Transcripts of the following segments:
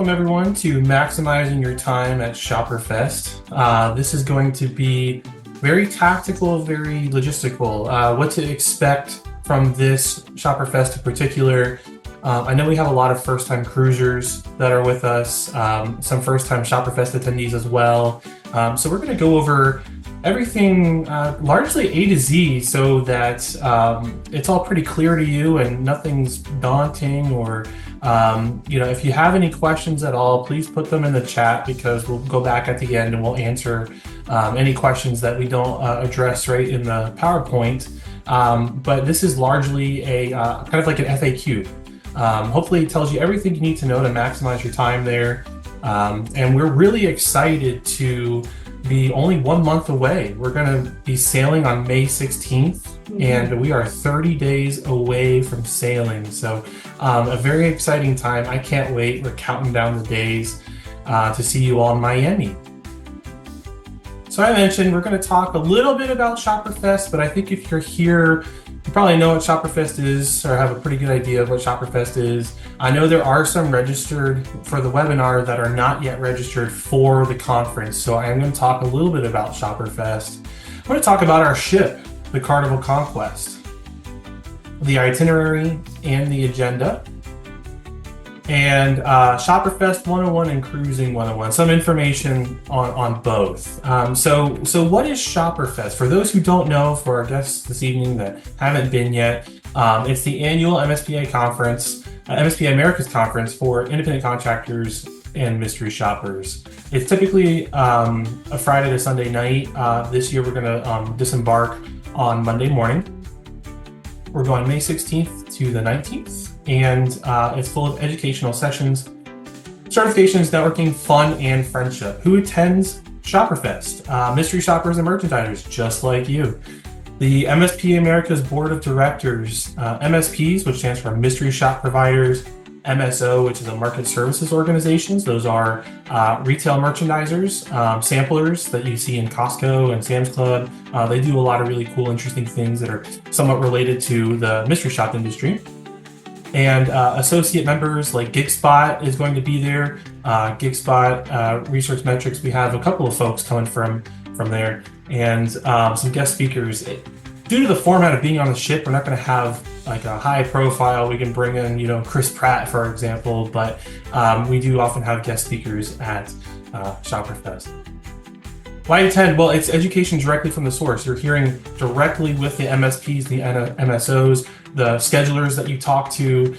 welcome everyone to Maximizing Your Time at ShopperFest. This is going to be very tactical, very logistical. What to expect from this ShopperFest in particular. I know we have a lot of first-time cruisers that are with us, some first-time ShopperFest attendees as well. So we're going to go over everything largely A to Z so that it's all pretty clear to you and nothing's daunting, or if you have any questions at all, please put them in the chat, because we'll go back at the end and we'll answer any questions that we don't address right in the PowerPoint. But this is largely a kind of like an FAQ. Hopefully it tells you everything you need to know to maximize your time there. And we're really excited to be only 1 month away. We're going to be sailing on May 16th, and we are 30 days away from sailing. So a very exciting time. I can't wait. We're counting down the days to see you all in Miami. So I mentioned we're going to talk a little bit about ShopperFest, but I think if you're here, you probably know what ShopperFest is, or have a pretty good idea of what ShopperFest is. I know there are some registered for the webinar that are not yet registered for the conference, so I am going to talk a little bit about ShopperFest. I'm going to talk about our ship, the Carnival Conquest, the itinerary and the agenda, and ShopperFest 101 and Cruising 101, some information on both. So what is ShopperFest? For those who don't know, for our guests this evening that haven't been yet, it's the annual MSPA conference, MSPA America's conference for independent contractors and mystery shoppers. It's typically a Friday to Sunday night. This year we're going to disembark on Monday morning. We're going May 16th to the 19th. And it's full of educational sessions, certifications, networking, fun, and friendship. Who attends ShopperFest? Mystery shoppers and merchandisers, just like you. The MSPA America's Board of Directors, MSPs, which stands for Mystery Shop Providers, MSO, which is a market services organizations. Those are retail merchandisers, samplers that you see in Costco and Sam's Club. They do a lot of really cool, interesting things that are somewhat related to the mystery shop industry. And associate members like GigSpot is going to be there. GigSpot, Research Metrics, we have a couple of folks coming from there, and some guest speakers. Due to the format of being on the ship, we're not going to have like a high profile. We can bring in, Chris Pratt, for example, but we do often have guest speakers at ShopperFest. Why attend? Well, it's education directly from the source. You're hearing directly with the MSPs, the MSOs, the schedulers that you talk to,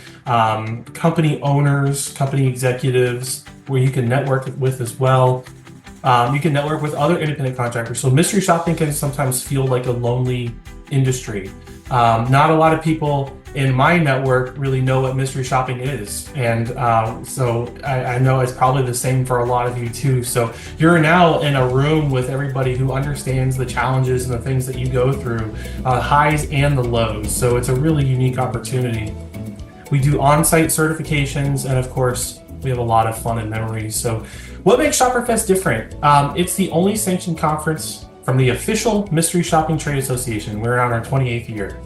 company owners, company executives, where you can network with as well. You can network with other independent contractors. So mystery shopping can sometimes feel like a lonely industry. Not a lot of people in my network really know what mystery shopping is. And so I know it's probably the same for a lot of you too. So you're now in a room with everybody who understands the challenges and the things that you go through, highs and the lows. So it's a really unique opportunity. We do on-site certifications, and of course, we have a lot of fun and memories. So what makes ShopperFest different? It's the only sanctioned conference from the official Mystery Shopping Trade Association. We're on our 28th year.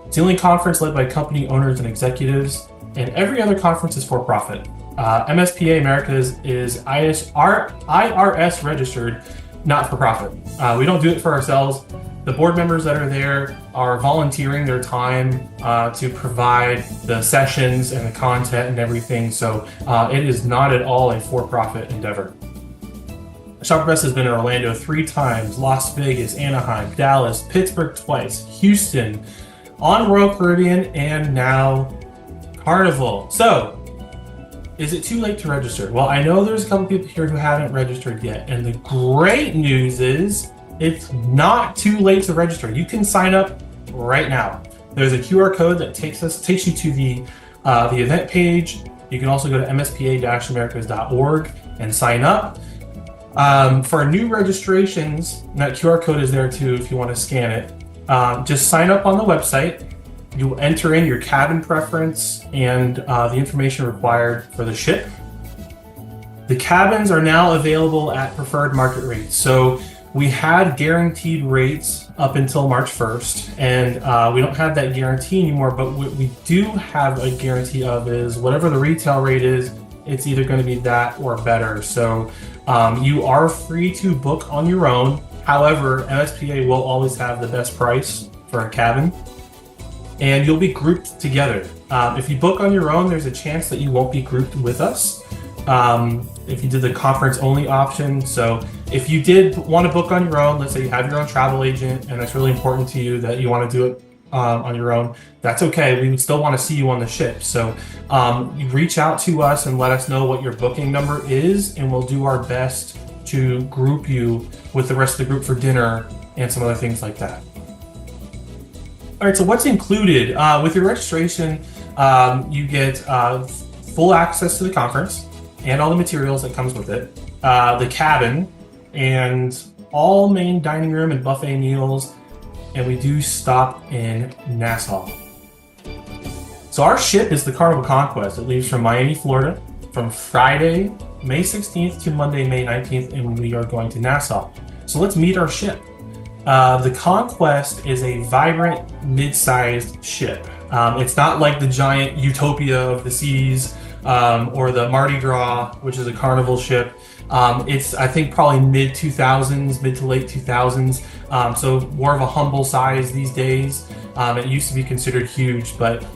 It's the only conference led by company owners and executives, and every other conference is for profit. MSPA Americas is IRS registered, not for profit. We don't do it for ourselves. The board members that are there are volunteering their time to provide the sessions and the content and everything. So it is not at all a for-profit endeavor. ShopperFest has been in Orlando 3 times, Las Vegas, Anaheim, Dallas, Pittsburgh twice, Houston, on Royal Caribbean, and now Carnival. So, is it too late to register? Well, I know there's a couple people here who haven't registered yet, and the great news is it's not too late to register. You can sign up right now. There's a QR code that takes you to the event page. You can also go to mspa-americas.org and sign up. For new registrations, that QR code is there too if you want to scan it. Just sign up on the website. You'll enter in your cabin preference and the information required for the ship. The cabins are now available at preferred market rates. So we had guaranteed rates up until March 1st, and we don't have that guarantee anymore, but what we do have a guarantee of is whatever the retail rate is it's either going to be that or better. So you are free to book on your own. However, MSPA will always have the best price for a cabin, and you'll be grouped together. If you book on your own, there's a chance that you won't be grouped with us. If you did the conference only option. So if you did want to book on your own, let's say you have your own travel agent and it's really important to you that you want to do it on your own, that's okay. We would still want to see you on the ship. So you reach out to us and let us know what your booking number is, and we'll do our best to group you with the rest of the group for dinner and some other things like that. All right, so what's included? With your registration, you get full access to the conference and all the materials that comes with it, the cabin, and all main dining room and buffet meals, and we do stop in Nassau. So our ship is the Carnival Conquest. It leaves from Miami, Florida, from Friday, May 16th to Monday, May 19th, and we are going to Nassau. So let's meet our ship. The Conquest is a vibrant, mid-sized ship. It's not like the giant Utopia of the Seas or the Mardi Gras, which is a Carnival ship. It's, I think, probably mid to late 2000s. So more of a humble size these days. It used to be considered huge, but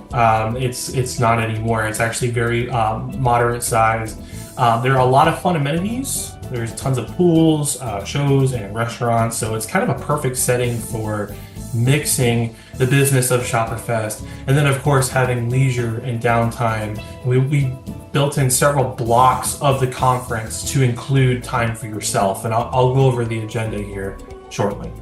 it's not anymore. It's actually very moderate size. There are a lot of fun amenities. There's tons of pools, shows, and restaurants. So it's kind of a perfect setting for mixing the business of ShopperFest, and then of course having leisure and downtime. We built in several blocks of the conference to include time for yourself, and I'll go over the agenda here shortly.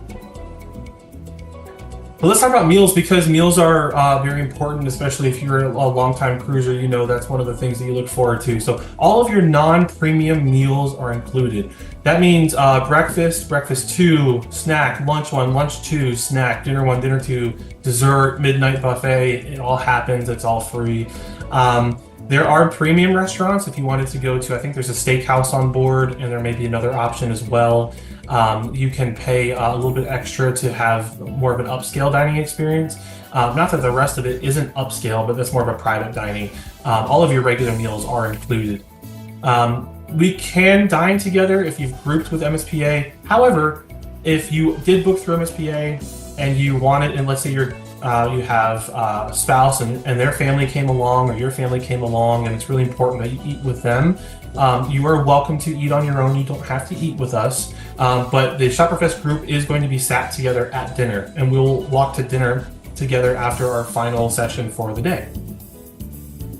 But let's talk about meals, because meals are very important, especially if you're a long-time cruiser. You know that's one of the things that you look forward to. So all of your non-premium meals are included. That means breakfast, breakfast 2, snack, lunch 1, lunch 2, snack, dinner 1, dinner 2, dessert, midnight buffet. It all happens. It's all free. There are premium restaurants if you wanted to go to. I think there's a steakhouse on board, and there may be another option as well. You can pay a little bit extra to have more of an upscale dining experience. Not that the rest of it isn't upscale, but that's more of a private dining. All of your regular meals are included. We can dine together if you've grouped with MSPA. However, if you did book through MSPA and you wanted, and let's say you have a spouse and their family came along, or your family came along, and it's really important that you eat with them, you are welcome to eat on your own. You don't have to eat with us. But the ShopperFest group is going to be sat together at dinner, and we'll walk to dinner together after our final session for the day.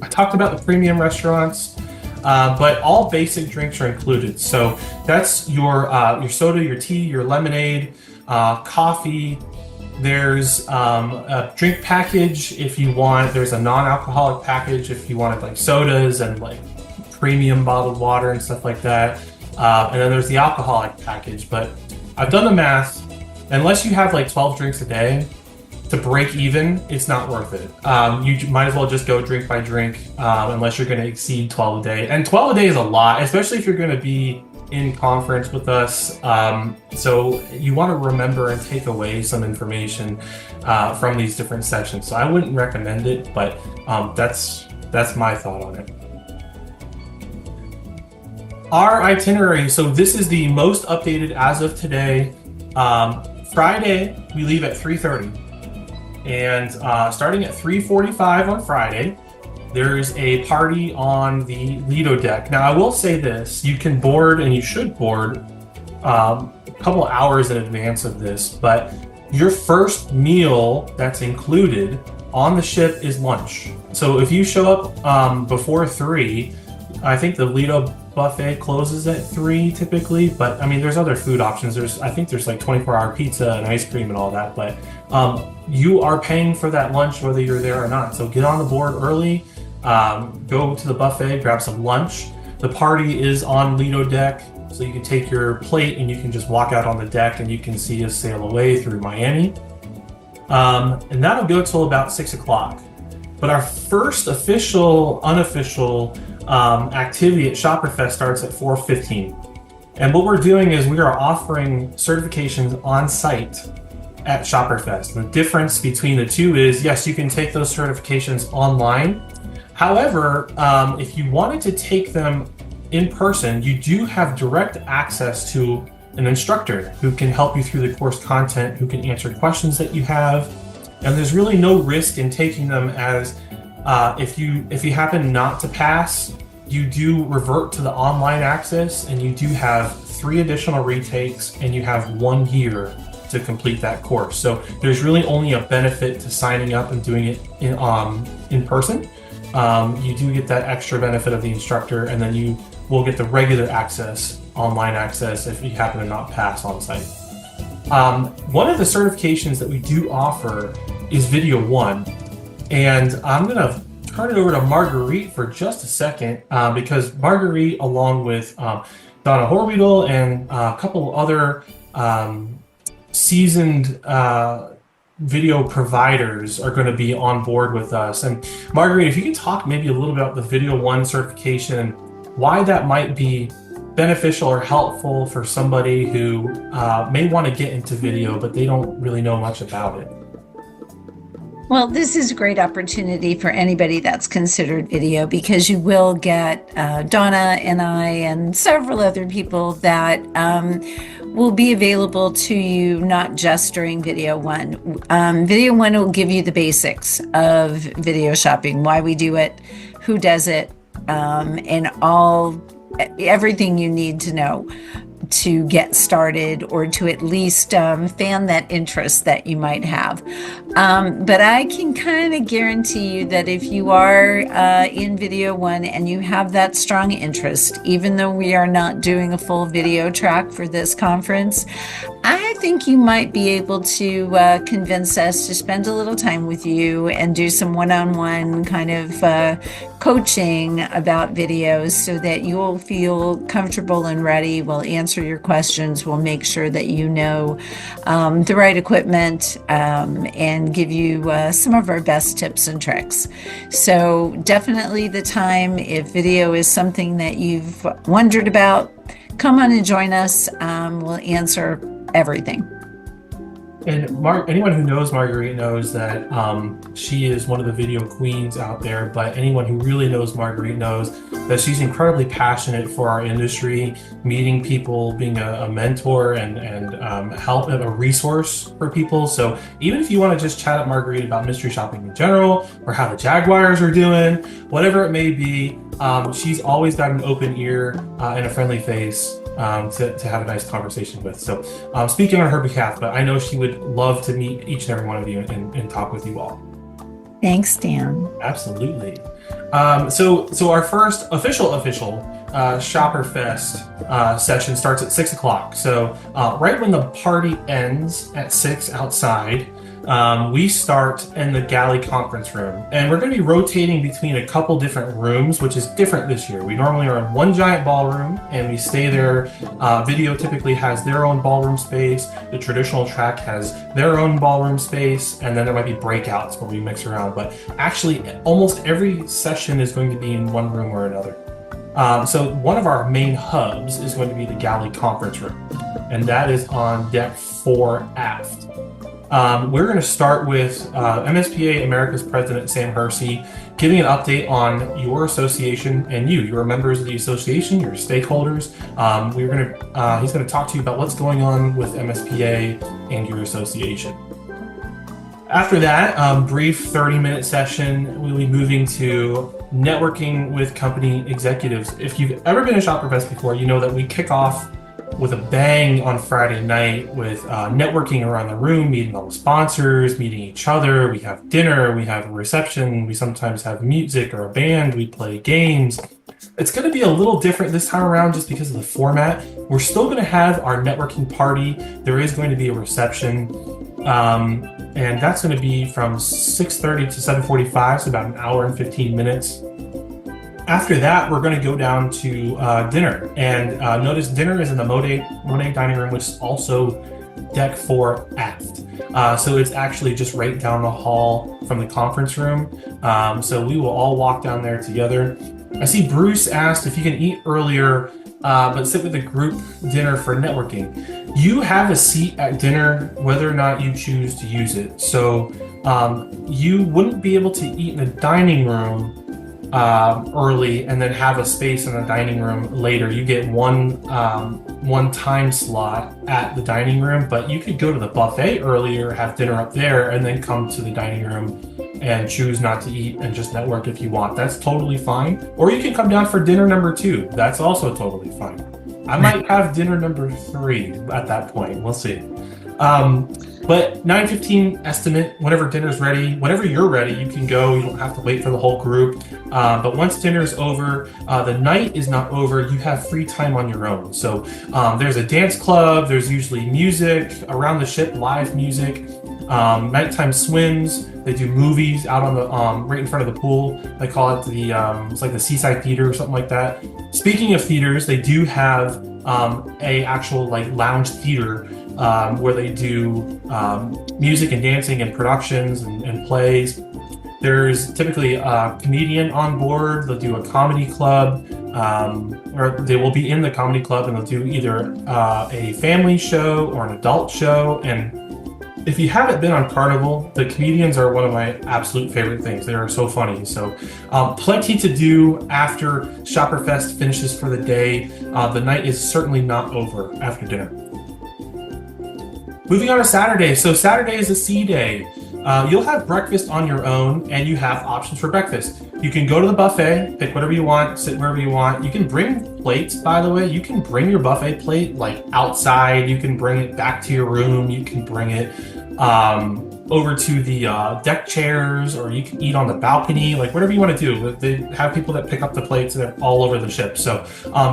I talked about the premium restaurants, but all basic drinks are included. So that's your soda, your tea, your lemonade, coffee. There's a drink package if you want. There's a non-alcoholic package if you wanted like sodas and like premium bottled water and stuff like that. And then there's the alcoholic package. But I've done the math. Unless you have like 12 drinks a day, to break even, it's not worth it. You might as well just go drink by drink, unless you're going to exceed 12 a day. And 12 a day is a lot, especially if you're going to be in conference with us. So you want to remember and take away some information from these different sessions. So I wouldn't recommend it, but that's my thought on it. Our itinerary. So this is the most updated as of today. Friday, we leave at 3:30. And starting at 3:45 on Friday, there's a party on the Lido deck. Now, I will say this, you can board, and you should board, a couple hours in advance of this, but your first meal that's included on the ship is lunch. So if you show up before 3, I think the Lido buffet closes at 3 typically, but I mean, there's other food options. I think there's like 24-hour pizza and ice cream and all that, but you are paying for that lunch whether you're there or not. So get on the board early, go to the buffet, grab some lunch. The party is on Lido deck, so you can take your plate and you can just walk out on the deck and you can see us sail away through Miami. And that'll go till about 6 o'clock. But our first unofficial activity at ShopperFest starts at 4:15. And what we're doing is we are offering certifications on site at ShopperFest. The difference between the two is, yes, you can take those certifications online. However, if you wanted to take them in person, you do have direct access to an instructor who can help you through the course content, who can answer questions that you have. And there's really no risk in taking them, as if you happen not to pass, you do revert to the online access, and you do have 3 additional retakes, and you have 1 year to complete that course. So there's really only a benefit to signing up and doing it in person. You do get that extra benefit of the instructor, and then you will get the regular access, online access, if you happen to not pass on site. One of the certifications that we do offer is Video 1, and I'm gonna turn it over to Marguerite for just a second, because Marguerite, along with Donna Horweedle and a couple other seasoned video providers are going to be on board with us. And Marguerite, if you can talk maybe a little bit about the Video 1 certification and why that might be beneficial or helpful for somebody who may want to get into video, but they don't really know much about it. Well, this is a great opportunity for anybody that's considered video, because you will get Donna and I and several other people that will be available to you, not just during Video 1. Video 1 will give you the basics of video shopping, why we do it, who does it, and everything you need to know to get started, or to at least fan that interest that you might have. But I can kind of guarantee you that if you are in Video 1 and you have that strong interest, even though we are not doing a full video track for this conference, I think you might be able to convince us to spend a little time with you and do some one-on-one kind of coaching about videos, so that you'll feel comfortable and ready. We'll answer your questions. We'll make sure that you know the right equipment, and give you some of our best tips and tricks. So definitely the time, if video is something that you've wondered about, come on and join us. We'll answer everything. And anyone who knows Marguerite knows that she is one of the video queens out there, but anyone who really knows Marguerite knows that she's incredibly passionate for our industry, meeting people, being a mentor, and help, a resource for people. So even if you want to just chat at Marguerite about mystery shopping in general, or how the Jaguars are doing, whatever it may be, she's always got an open ear and a friendly face to have a nice conversation with. So speaking on her behalf, but I know she would love to meet each and every one of you and talk with you all. Thanks, Dan. Absolutely. So our first official ShopperFest session starts at 6 o'clock. So right when the party ends at 6 outside, we start in the galley conference room, and we're going to be rotating between a couple different rooms, which is different this year. We normally are in one giant ballroom and we stay there. Video typically has their own ballroom space. The traditional track has their own ballroom space, and then there might be breakouts where we mix around. But actually, almost every session is going to be in one room or another. So one of our main hubs is going to be the galley conference room, and that is on deck 4 aft. We're going to start with MSPA America's President Sam Hersey giving an update on your association and your members of the association, your stakeholders. He's going to talk to you about what's going on with MSPA and your association. After that, brief 30-minute session, we'll be moving to networking with company executives. If you've ever been to ShopperFest before, you know that we kick off with a bang on Friday night with networking around the room, meeting all the sponsors, meeting each other. We have dinner, we have a reception, we sometimes have music or a band, we play games. It's going to be a little different this time around just because of the format. We're still going to have our networking party. There is going to be a reception, and that's going to be from 6:30 to 7:45, so about an hour and 15 minutes. After that, we're going to go down to dinner, and notice dinner is in the Monet dining room, which is also deck 4 aft. So it's actually just right down the hall from the conference room. So we will all walk down there together. I see Bruce asked if you can eat earlier, but sit with a group dinner for networking. You have a seat at dinner whether or not you choose to use it. So you wouldn't be able to eat in the dining room early and then have a space in the dining room later. You get one time slot at the dining room, but you could go to the buffet earlier, have dinner up there, and then come to the dining room and choose not to eat and just network if you want. That's totally fine. Or you can come down for dinner number 2. That's also totally fine. I might have dinner number 3 at that point. We'll see. But 9:15 estimate, whenever dinner's ready, whenever you're ready, you can go. You don't have to wait for the whole group. But once dinner's over, the night is not over. You have free time on your own. So there's a dance club. There's usually music around the ship, live music. Nighttime swims. They do movies out on the right in front of the pool. They call it it's like the Seaside Theater or something like that. Speaking of theaters, they do have a actual like lounge theater where they do music and dancing and productions and plays. There's typically a comedian on board. They'll do a comedy club, or they will be in the comedy club, and they'll do either a family show or an adult show. And if you haven't been on Carnival, the comedians are one of my absolute favorite things. They are so funny. So plenty to do after ShopperFest finishes for the day. The night is certainly not over after dinner. Moving on to Saturday. So Saturday is a sea day. You'll have breakfast on your own, and you have options for breakfast. You can go to the buffet, pick whatever you want, sit wherever you want. You can bring plates, by the way. You can bring your buffet plate like outside. You can bring it back to your room. You can bring it over to the deck chairs, or you can eat on the balcony, like whatever you want to do. They have people that pick up the plates and they're all over the ship. So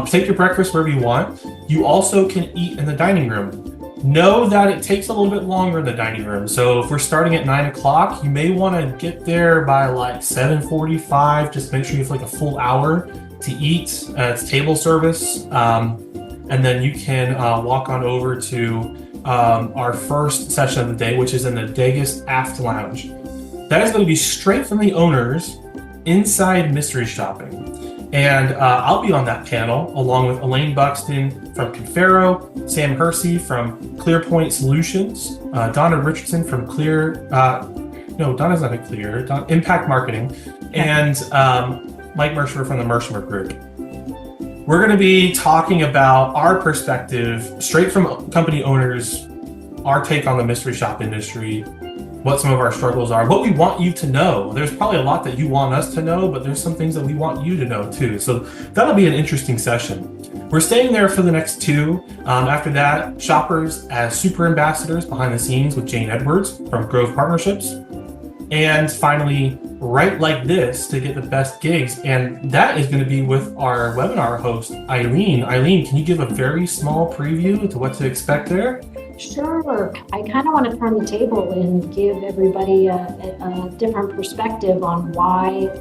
take your breakfast wherever you want. You also can eat in the dining room. Know that it takes a little bit longer in the dining room. So if we're starting at 9 o'clock, you may want to get there by like 7:45. Just make sure you have like a full hour to eat. It's table service. And then you can walk on over to our first session of the day, which is in the Degas Aft Lounge. That is going to be straight from the owners inside mystery shopping. And I'll be on that panel along with Elaine Buxton from Confero, Sam Hersey from ClearPoint Solutions, Donna Richardson from Donna's not at Clear, Impact Marketing, and Mike Mercer from the Mercer Group. We're going to be talking about our perspective, straight from company owners, our take on the mystery shop industry, what some of our struggles are, what we want you to know. There's probably a lot that you want us to know, but there's some things that we want you to know too. So that'll be an interesting session. We're staying there for the next 2. After that, shoppers as super ambassadors behind the scenes with Jane Edwards from Grove Partnerships. And finally, Right Like This to get the best gigs. And that is going to be with our webinar host, Eileen. Eileen, can you give a very small preview to what to expect there? Sure. I kind of want to turn the table and give everybody a different perspective on why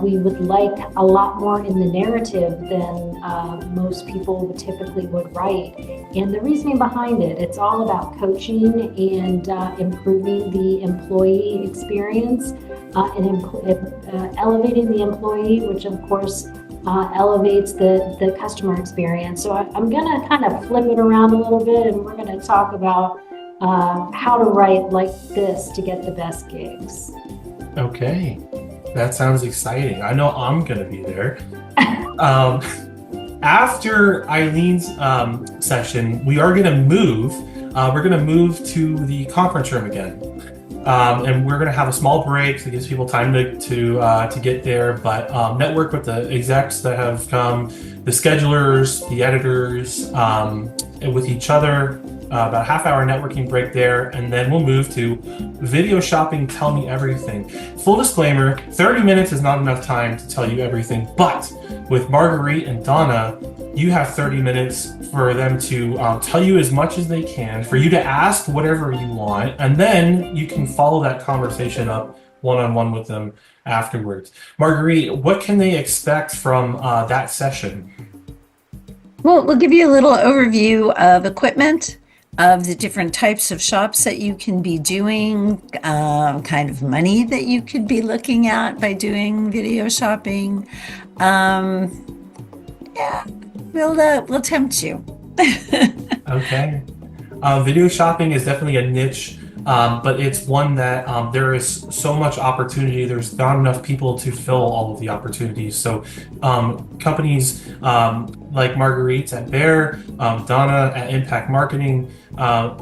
we would like a lot more in the narrative than most people typically would write. And the reasoning behind it, it's all about coaching and improving the employee experience and elevating the employee, which of course elevates the customer experience. So I'm going to kind of flip it around a little bit, and we're going to talk about how to write like this to get the best gigs. Okay, that sounds exciting. I know I'm going to be there. After Eileen's session, we are going to move. We're going to move to the conference room again. And we're going to have a small break that gives people time to get there, but network with the execs that have come, the schedulers, the editors, and with each other. About a half-hour networking break there, and then we'll move to video shopping. Tell me everything. Full disclaimer: 30 minutes is not enough time to tell you everything, but with Marguerite and Donna, you have 30 minutes for them to tell you as much as they can, for you to ask whatever you want, and then you can follow that conversation up one-on-one with them afterwards. Marguerite, what can they expect from that session? Well, we'll give you a little overview of equipment, of the different types of shops that you can be doing, kind of money that you could be looking at by doing video shopping. Yeah, we'll tempt you. Okay. Video shopping is definitely a niche but it's one that there is so much opportunity. There's not enough people to fill all of the opportunities. So companies like Marguerite at Bear, Donna at Impact Marketing,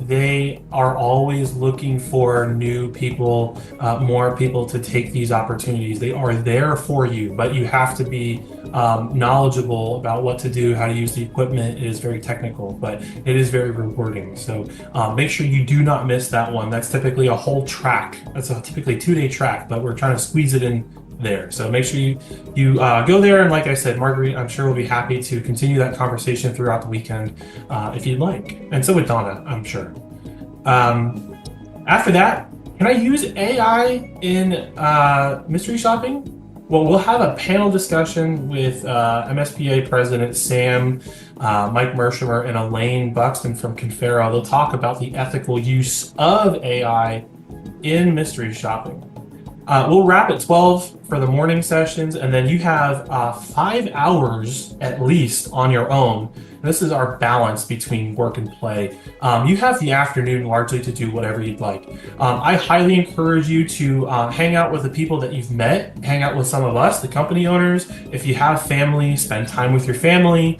they are always looking for new people, more people to take these opportunities. They are there for you, but you have to be knowledgeable about what to do, how to use the equipment. It is very technical, but it is very rewarding. So make sure you do not miss that one. That's typically a whole track. That's a typically 2-day track, but we're trying to squeeze it in there. So make sure you go there. And like I said, Marguerite, I'm sure will be happy to continue that conversation throughout the weekend if you'd like. And so would Donna, I'm sure. After that, can I use AI in mystery shopping? Well, we'll have a panel discussion with MSPA President Sam, Mike Mershimer, and Elaine Buxton from Confero. They'll talk about the ethical use of AI in mystery shopping. We'll wrap at 12 for the morning sessions, and then you have 5 hours at least on your own. And this is our balance between work and play. You have the afternoon largely to do whatever you'd like. I highly encourage you to hang out with the people that you've met, hang out with some of us, the company owners. If you have family, spend time with your family.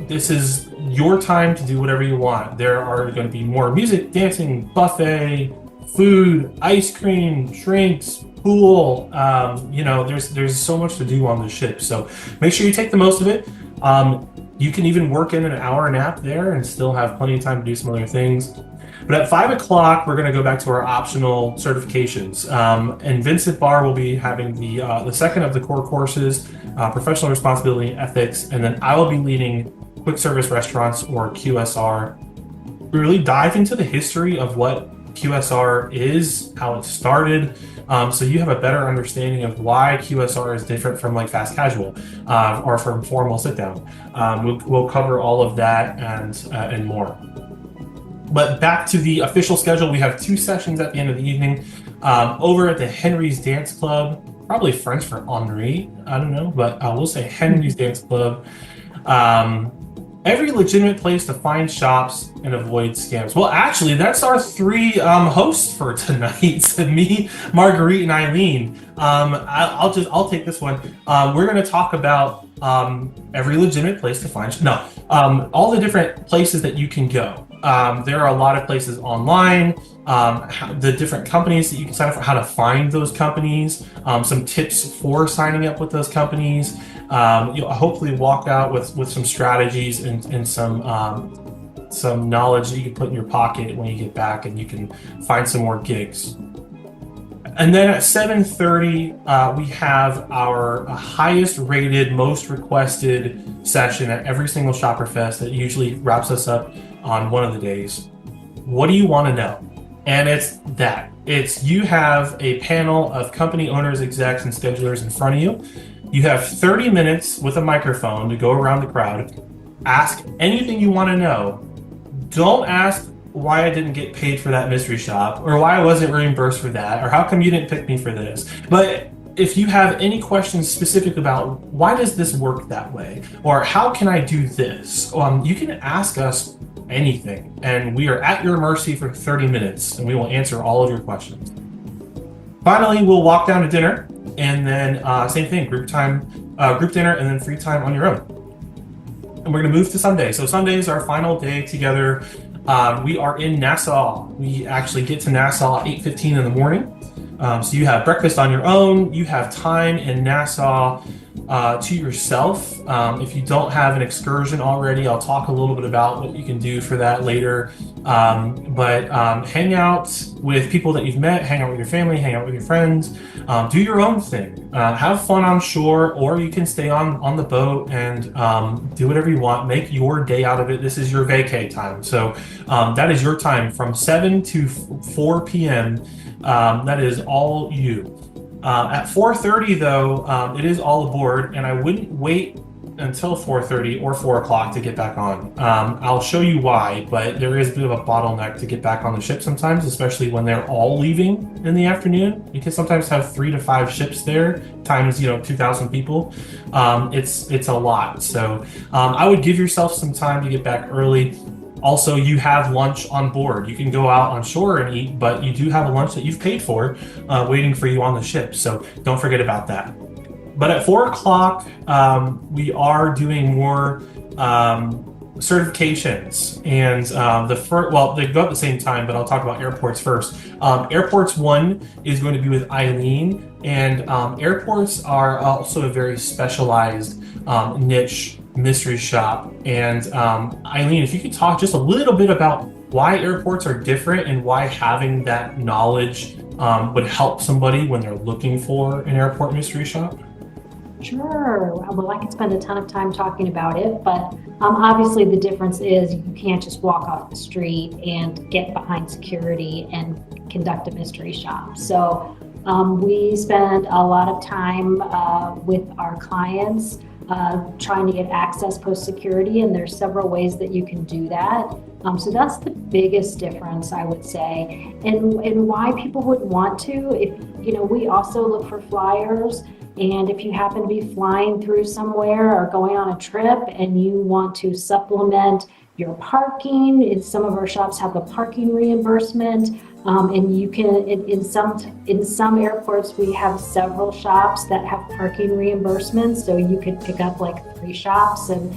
This is your time to do whatever you want. There are going to be more music, dancing, buffet, food, ice cream, drinks, pool. There's so much to do on the ship. So make sure you take the most of it. You can even work in an hour nap there and still have plenty of time to do some other things. But at 5 o'clock, we're going to go back to our optional certifications. And Vincent Barr will be having the second of the core courses, professional responsibility and ethics. And then I will be leading quick service restaurants, or QSR. We really dive into the history of what QSR is, how it started, so you have a better understanding of why QSR is different from like fast casual or from formal sit down. We'll cover all of that and more. But back to the official schedule, we have 2 sessions at the end of the evening over at the Henry's Dance Club, probably French for Henri, I don't know, but we'll say Henry's Dance Club. Every legitimate place to find shops and avoid scams. Well, actually, that's our 3 hosts for tonight. Me, Marguerite, and Eileen. I'll take this one. We're going to talk about every legitimate place to find. All the different places that you can go. There are a lot of places online. The different companies that you can sign up for, how to find those companies. Some tips for signing up with those companies. You'll hopefully walk out with some strategies and some knowledge that you can put in your pocket when you get back, and you can find some more gigs. And then at 7:30, we have our highest rated, most requested session at every single ShopperFest that usually wraps us up on one of the days. What do you want to know? And it's you have a panel of company owners, execs, and schedulers in front of you. You have 30 minutes with a microphone to go around the crowd, ask anything you want to know. Don't ask why I didn't get paid for that mystery shop, or why I wasn't reimbursed for that, or how come you didn't pick me for this. But if you have any questions specific about why does this work that way, or how can I do this, you can ask us anything, and we are at your mercy for 30 minutes, and we will answer all of your questions. Finally, we'll walk down to dinner, and then same thing, group dinner, and then free time on your own. And we're going to move to Sunday. So Sunday is our final day together. We are in Nassau. We actually get to Nassau at 8:15 in the morning. So you have breakfast on your own. You have time in Nassau to yourself. If you don't have an excursion already, I'll talk a little bit about what you can do for that later. But hang out with people that you've met, hang out with your family, hang out with your friends, do your own thing. Have fun on shore, or you can stay on the boat and do whatever you want. Make your day out of it. This is your vacay time. So that is your time from 7 to 4 p.m. That is all you. At 4:30 though, it is all aboard, and I wouldn't wait until 4:30 or 4 o'clock to get back on. I'll show you why, but there is a bit of a bottleneck to get back on the ship sometimes, especially when they're all leaving in the afternoon. You can sometimes have 3 to 5 ships there, times 2,000 people. It's a lot. So I would give yourself some time to get back early. Also, you have lunch on board. You can go out on shore and eat, but you do have a lunch that you've paid for waiting for you on the ship. So don't forget about that. But at 4 o'clock, we are doing more certifications, and they go at the same time, but I'll talk about airports first. Airports 1 is going to be with Eileen, and airports are also a very specialized niche mystery shop. And Eileen, if you could talk just a little bit about why airports are different and why having that knowledge would help somebody when they're looking for an airport mystery shop. Sure. Well, I could spend a ton of time talking about it, but obviously the difference is you can't just walk off the street and get behind security and conduct a mystery shop. So we spend a lot of time with our clients trying to get access post security, and there's several ways that you can do that. So that's the biggest difference, I would say, and why people would want to. If we also look for flyers. And if you happen to be flying through somewhere or going on a trip and you want to supplement your parking, some of our shops have a parking reimbursement, and you can, in some airports, we have several shops that have parking reimbursements. So you could pick up like 3 shops and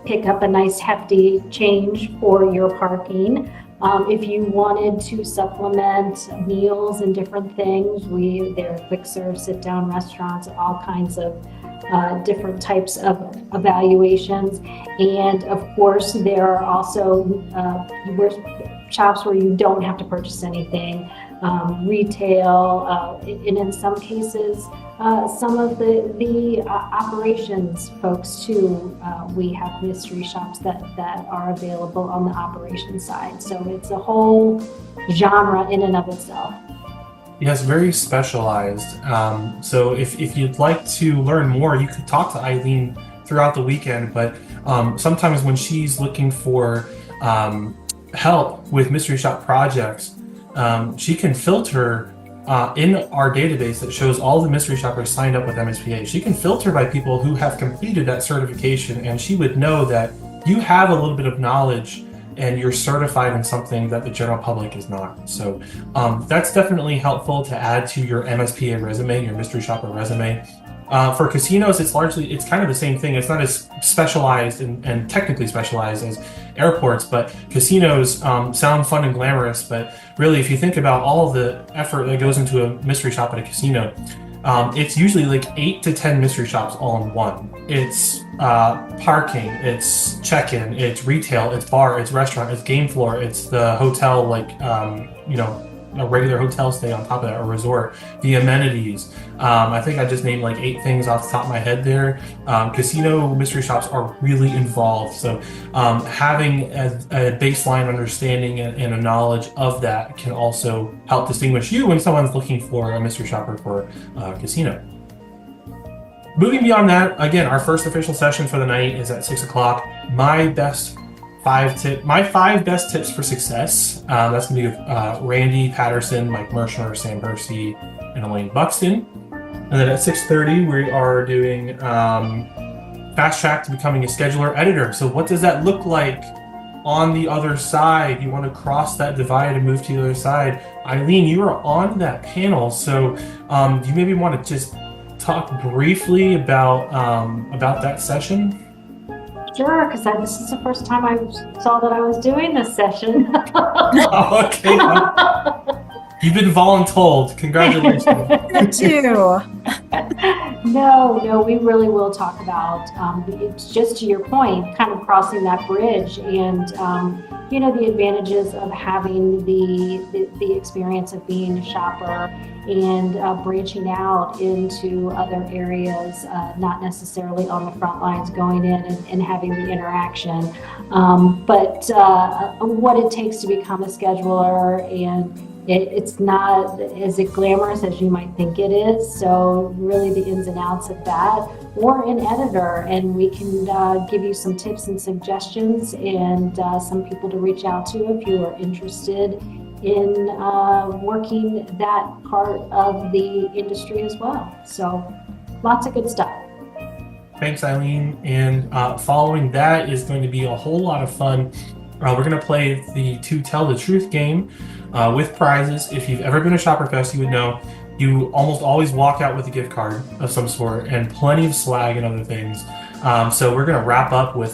pick up a nice hefty change for your parking. If you wanted to supplement meals and different things, there are quick serve, sit down restaurants, all kinds of different types of evaluations. And of course, there are also shops where you don't have to purchase anything, retail, and in some cases, some of the operations folks too. We have mystery shops that are available on the operations side. So it's a whole genre in and of itself. Yes, very specialized. So if you'd like to learn more, you could talk to Eileen throughout the weekend. But sometimes when she's looking for help with mystery shop projects, she can filter in our database that shows all the mystery shoppers signed up with MSPA. She can filter by people who have completed that certification, and she would know that you have a little bit of knowledge and you're certified in something that the general public is not. So that's definitely helpful to add to your MSPA resume, your mystery shopper resume. For casinos, it's kind of the same thing. It's not as specialized and technically specialized as airports, but casinos sound fun and glamorous. But really, if you think about all of the effort that goes into a mystery shop at a casino, it's usually like 8 to 10 mystery shops all in one. It's parking, it's check-in, it's retail, it's bar, it's restaurant, it's game floor, it's the hotel, a regular hotel stay on top of that, or resort, the amenities. I think I just named like 8 things off the top of my head there. Casino mystery shops are really involved. So having a baseline understanding and a knowledge of that can also help distinguish you when someone's looking for a mystery shopper for a casino. Moving beyond that, again, our first official session for the night is at 6 o'clock. My 5 best tips for success. That's going to be with Randy Patterson, Mike Mershner, Sam Hersey, and Elaine Buxton. And then at 6:30, we are doing Fast Track to Becoming a Scheduler Editor. So what does that look like on the other side? You want to cross that divide and move to the other side. Eileen, you are on that panel. So do you maybe want to just talk briefly about that session? Sure, because this is the first time I saw that I was doing this session. Oh, okay. You've been voluntold. Congratulations. Thank you. No, we really will talk about, it's just to your point, kind of crossing that bridge and, the advantages of having the experience of being a shopper and branching out into other areas, not necessarily on the front lines, going in and having the interaction, but what it takes to become a scheduler, and it's not as glamorous as you might think it is. So really the ins and outs of that, or an editor, and we can give you some tips and suggestions and some people to reach out to if you are interested in working that part of the industry as well. So lots of good stuff. Thanks, Eileen. And following that is going to be a whole lot of fun. We're going to play the To Tell the Truth game with prizes. If you've ever been to ShopperFest, you would know you almost always walk out with a gift card of some sort and plenty of swag and other things. So we're going to wrap up with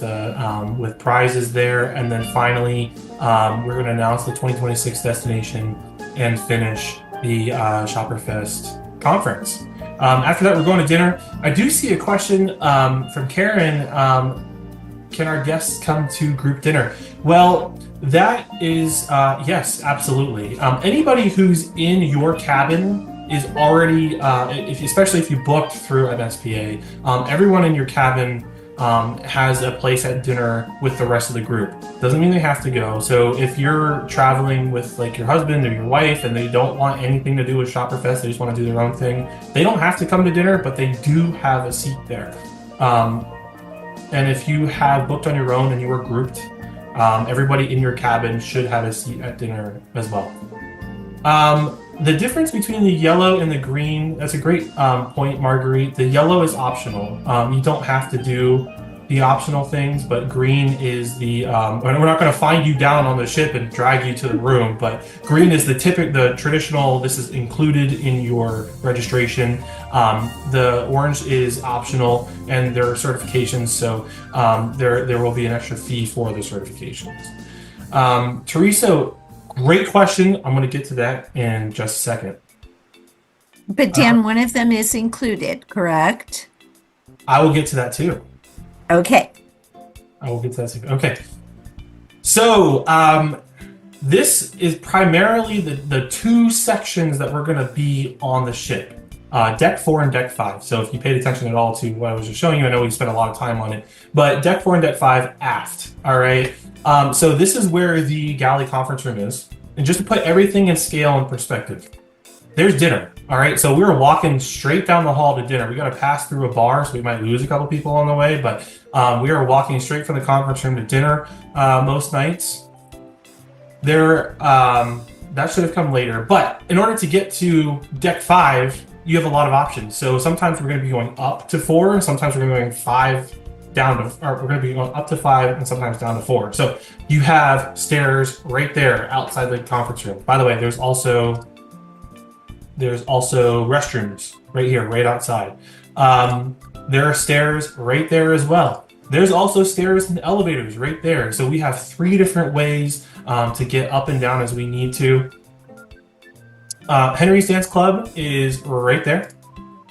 prizes there, and then finally we're going to announce the 2026 destination and finish the ShopperFest conference. After that, we're going to dinner. I do see a question from Karen. Can our guests come to group dinner? Well, that is yes, absolutely. Anybody who's in your cabin is already, especially if you booked through MSPA, everyone in your cabin has a place at dinner with the rest of the group. Doesn't mean they have to go. So if you're traveling with like your husband or your wife and they don't want anything to do with ShopperFest, they just want to do their own thing, they don't have to come to dinner, but they do have a seat there. And if you have booked on your own and you were grouped, everybody in your cabin should have a seat at dinner as well. The difference between the yellow and the green, that's a great point, Marguerite. The yellow is optional. You don't have to do the optional things, but green is the, we're not going to find you down on the ship and drag you to the room, but green is the traditional, this is included in your registration. The orange is optional, and there are certifications, so there will be an extra fee for the certifications. Teresa, great question. I'm going to get to that in just a second. But Dan, one of them is included, correct? I will get to that too. Okay. I will get to that too. Okay. So this is primarily the two sections that we're going to be on the ship. Deck 4 and Deck 5. So if you paid attention at all to what I was just showing you, I know we spent a lot of time on it, but Deck 4 and Deck 5 aft. All right. So this is where the galley conference room is. And just to put everything in scale and perspective, there's dinner. All right. So we were walking straight down the hall to dinner. We got to pass through a bar, so we might lose a couple people on the way, but we are walking straight from the conference room to dinner most nights. That should have come later. But in order to get to Deck 5, you have a lot of options. So sometimes we're going to be going up to 4, and sometimes we're going to be going 5 down to, or we're going to be going up to 5 and sometimes down to 4. So you have stairs right there outside the conference room. By the way, there's also restrooms right here, right outside. There are stairs right there as well. There's also stairs and elevators right there. So we have 3 different ways to get up and down as we need to. Henry's Dance Club is right there.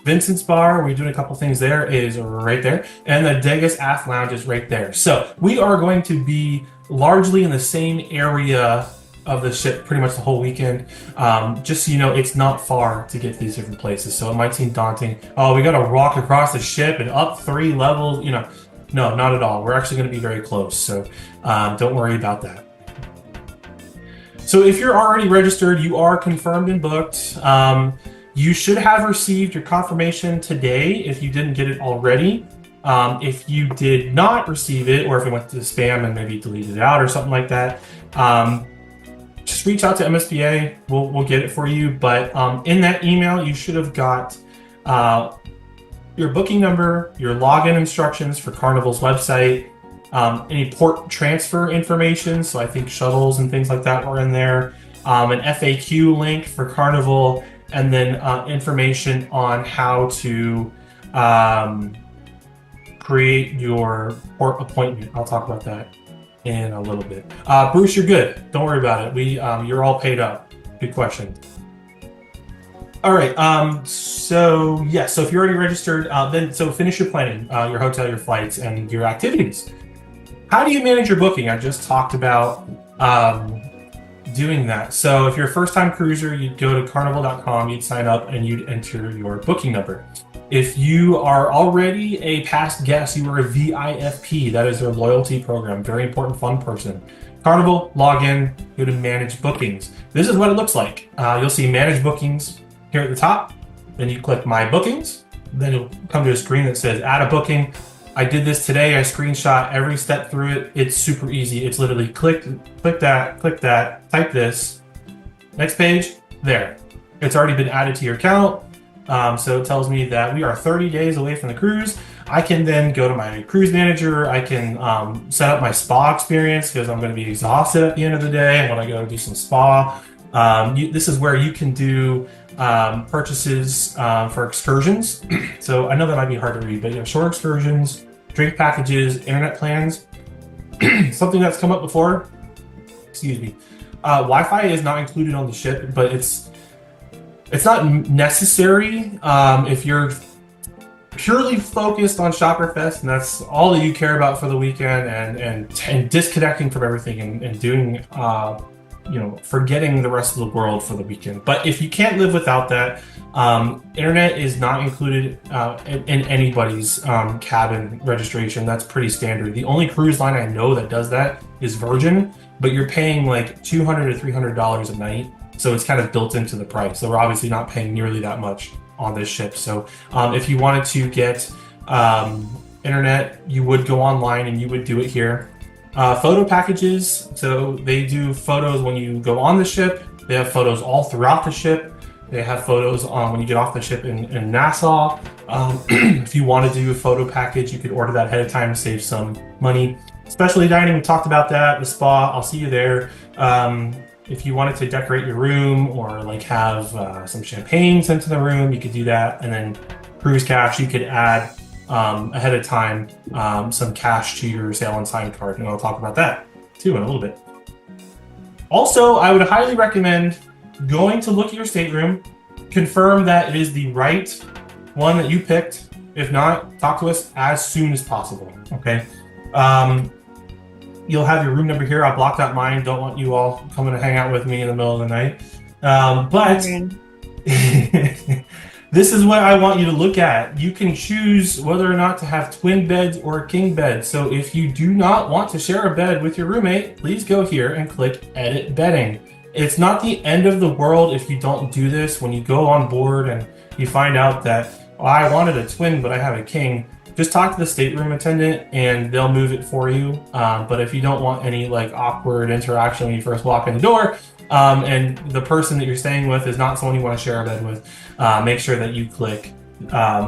Vincent's Bar, we're doing a couple things there, is right there. And the Degas Aft Lounge is right there. So we are going to be largely in the same area of the ship pretty much the whole weekend. Just so you know, it's not far to get to these different places. So it might seem daunting. Oh, we got to walk across the ship and up 3 levels. You know, no, not at all. We're actually going to be very close. So don't worry about that. So if you're already registered, you are confirmed and booked. You should have received your confirmation today if you didn't get it already. If you did not receive it, or if it went to spam and maybe deleted it out or something like that, just reach out to MSPA. We'll get it for you. But in that email, you should have got your booking number, your login instructions for Carnival's website, any port transfer information. So I think shuttles and things like that were in there, an FAQ link for Carnival, and then information on how to create your port appointment. I'll talk about that in a little bit. Bruce, you're good. Don't worry about it. You're all paid up. Good question. All right. So if you're already registered, then finish your planning, your hotel, your flights, and your activities. How do you manage your booking? I just talked about doing that. So if you're a first-time cruiser, you'd go to carnival.com, you'd sign up, and you'd enter your booking number. If you are already a past guest, you are a VIFP. That is their loyalty program. Very important, fun person. Carnival, log in, go to manage bookings. This is what it looks like. You'll see manage bookings here at the top. Then you click my bookings. Then you'll come to a screen that says add a booking. I did this today. I screenshot every step through it. It's super easy. It's literally click that, type this. Next page, there. It's already been added to your account. So it tells me that we are 30 days away from the cruise. I can then go to my cruise manager. I can set up my spa experience because I'm going to be exhausted at the end of the day. I want to go do some spa. This is where you can do purchases for excursions. So I know that might be hard to read, but you have short excursions, drink packages, internet plans. Something that's come up before, excuse me, Wi-Fi is not included on the ship, but it's not necessary if you're purely focused on ShopperFest and that's all that you care about for the weekend, and disconnecting from everything and doing forgetting the rest of the world for the weekend. But if you can't live without that, internet is not included in anybody's cabin registration. That's pretty standard. The only cruise line I know that does that is Virgin, but you're paying like $200 to $300 a night, so it's kind of built into the price. So we're obviously not paying nearly that much on this ship. So if you wanted to get internet, you would go online and you would do it here. Photo packages, so they do photos when you go on the ship. They have photos all throughout the ship. They have photos on when you get off the ship in Nassau. If you want to do a photo package, you could order that ahead of time to save some money. Specialty dining, we talked about that. The spa, I'll see you there. If you wanted to decorate your room or like have some champagne sent to the room, you could do that. And then cruise cash, you could add ahead of time some cash to your sail and sign card, and I'll talk about that too in a little bit. Also, I would highly recommend going to look at your stateroom, confirm that it is the right one that you picked. If not, talk to us as soon as possible, okay? You'll have your room number here. I blocked out mine. Don't want you all coming to hang out with me in the middle of the night. But this is what I want you to look at. You can choose whether or not to have twin beds or a king bed. So if you do not want to share a bed with your roommate, please go here and click Edit Bedding. It's not the end of the world if you don't do this. When you go on board and you find out that, oh, I wanted a twin, but I have a king, just talk to the stateroom attendant and they'll move it for you. But if you don't want any like awkward interaction when you first walk in the door, and the person that you're staying with is not someone you want to share a bed with, make sure that you click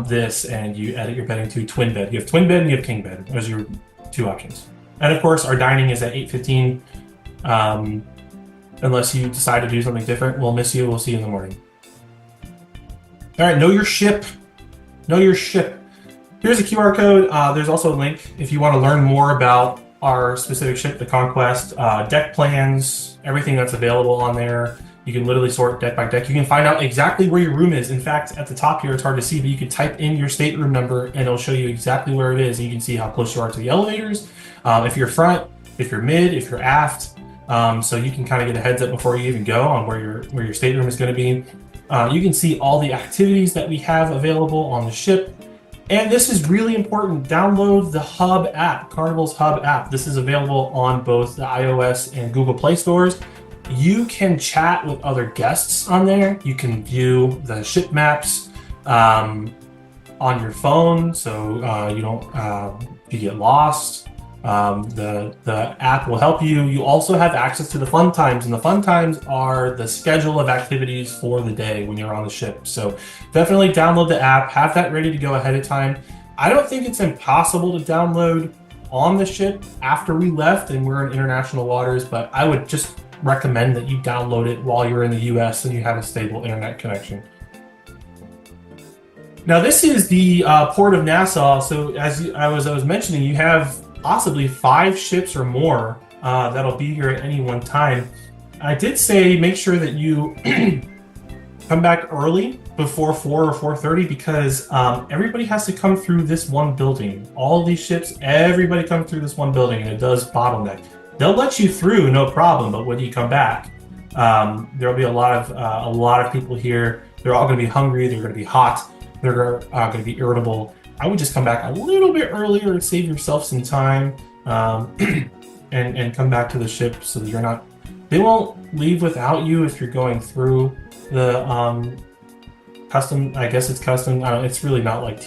this and you edit your bedding to twin bed. You have twin bed and you have king bed. Those are your two options. And of course, our dining is at 8:15. Unless you decide to do something different, we'll miss you. We'll see you in the morning. All right, know your ship. Know your ship. Here's a QR code. There's also a link if you want to learn more about our specific ship, the Conquest, deck plans, everything that's available on there. You can literally sort deck by deck. You can find out exactly where your room is. In fact, at the top here, it's hard to see, but you can type in your stateroom number and it'll show you exactly where it is. And you can see how close you are to the elevators, if you're front, if you're mid, if you're aft. So you can kind of get a heads up before you even go on where your stateroom is going to be. You can see all the activities that we have available on the ship. And this is really important. Download the Hub app, Carnival's Hub app. This is available on both the iOS and Google Play stores. You can chat with other guests on there. You can view the ship maps on your phone, so you don't if you get lost. The app will help you. You also have access to the fun times, and the fun times are the schedule of activities for the day when you're on the ship. So definitely download the app, have that ready to go ahead of time. I don't think it's impossible to download on the ship after we left and we're in international waters, but I would just recommend that you download it while you're in the US and you have a stable internet connection. Now this is the port of Nassau. So as I was mentioning, you have possibly 5 ships or more that'll be here at any one time. I did say make sure that you come back early before 4 or 4:30 because everybody has to come through this one building. All of these ships, everybody comes through this one building, and it does bottleneck. They'll let you through, no problem, but when you come back, there'll be a lot of people here. They're all going to be hungry. They're going to be hot. They're going to be irritable. I would just come back a little bit earlier and save yourself some time, and come back to the ship so that you're not. They won't leave without you if you're going through the custom. I guess it's custom. It's really not like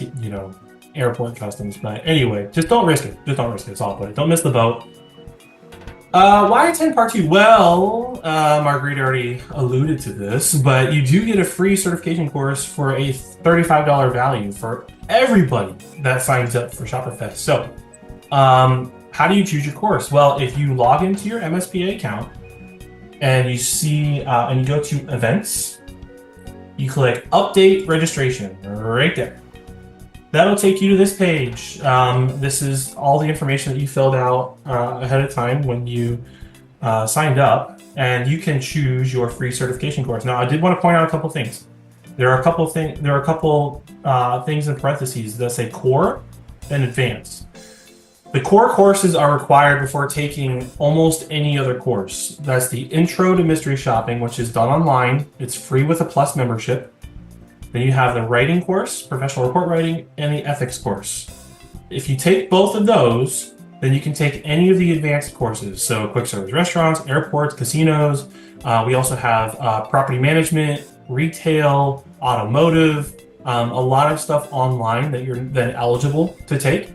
airport customs, but anyway, just don't risk it. Just don't risk it. It's all good. Don't miss the boat. Why attend part two? Well, Marguerite already alluded to this, but you do get a free certification course for a $35 value for everybody that signs up for ShopperFest. So, how do you choose your course? Well, if you log into your MSPA account and you see, and you go to events, you click update registration right there. That'll take you to this page. This is all the information that you filled out ahead of time when you signed up, and you can choose your free certification course. Now, I did want to point out a couple things. There are a couple things in parentheses that say core and advanced. The core courses are required before taking almost any other course. That's the Intro to Mystery Shopping, which is done online. It's free with a Plus membership. Then you have the writing course, professional report writing, and the ethics course. If you take both of those, then you can take any of the advanced courses. So quick service restaurants, airports, casinos. We also have property management, retail, automotive, a lot of stuff online that you're then eligible to take.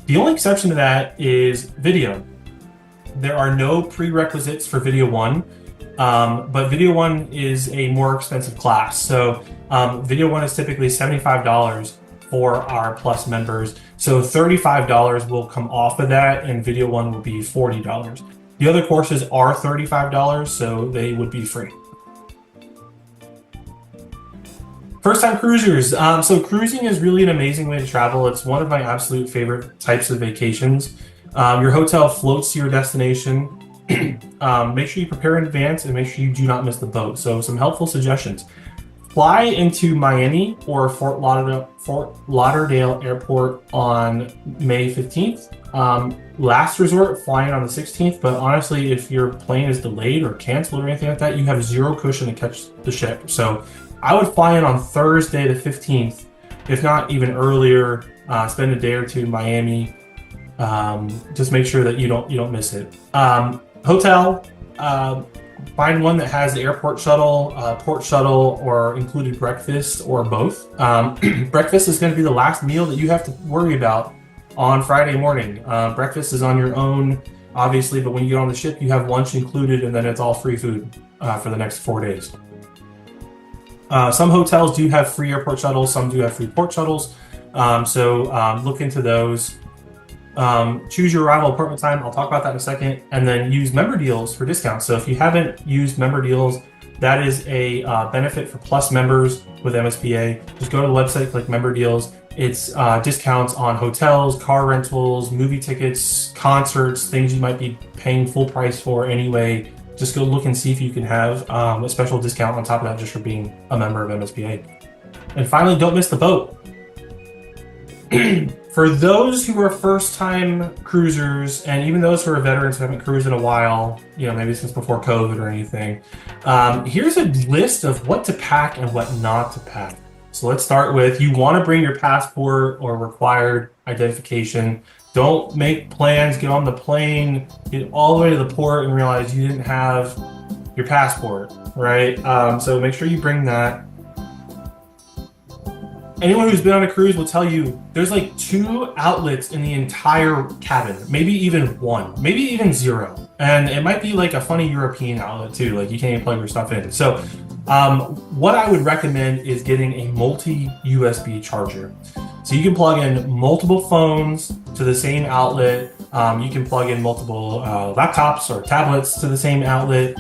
The only exception to that is video. There are no prerequisites for Video 1. But Video 1 is a more expensive class. So Video 1 is typically $75 for our Plus members. So $35 will come off of that, and Video 1 will be $40. The other courses are $35, so they would be free. First-time cruisers. So cruising is really an amazing way to travel. It's one of my absolute favorite types of vacations. Your hotel floats to your destination. Make sure you prepare in advance and make sure you do not miss the boat. So some helpful suggestions. Fly into Miami or Fort Lauderdale Airport on May 15th. Last resort, flying on the 16th, but honestly, if your plane is delayed or canceled or anything like that, you have zero cushion to catch the ship. So I would fly in on Thursday the 15th, if not even earlier. Spend a day or two in Miami. Just make sure that you don't miss it. Hotel, find one that has the airport shuttle, port shuttle, or included breakfast, or both. Breakfast is going to be the last meal that you have to worry about on Friday morning. Breakfast is on your own, obviously, but when you get on the ship, you have lunch included, and then it's all free food for the next 4 days. Some hotels do have free airport shuttles, some do have free port shuttles, so look into those. Choose your arrival appointment time. I'll talk about that in a second. And then use member deals for discounts. So if you haven't used member deals, that is a benefit for Plus members with MSPA. Just go to the website, click member deals. It's discounts on hotels, car rentals, movie tickets, concerts, things you might be paying full price for anyway. Just go look and see if you can have a special discount on top of that just for being a member of MSPA. And finally, don't miss the boat. For those who are first-time cruisers, and even those who are veterans who haven't cruised in a while, maybe since before COVID or anything, here's a list of what to pack and what not to pack. So let's start with, you want to bring your passport or required identification. Don't make plans, get on the plane, get all the way to the port and realize you didn't have your passport, right? So make sure you bring that. Anyone who's been on a cruise will tell you there's like 2 outlets in the entire cabin, maybe even 1, maybe even 0. And it might be like a funny European outlet too, like you can't even plug your stuff in. So what I would recommend is getting a multi-USB charger. So you can plug in multiple phones to the same outlet. You can plug in multiple laptops or tablets to the same outlet.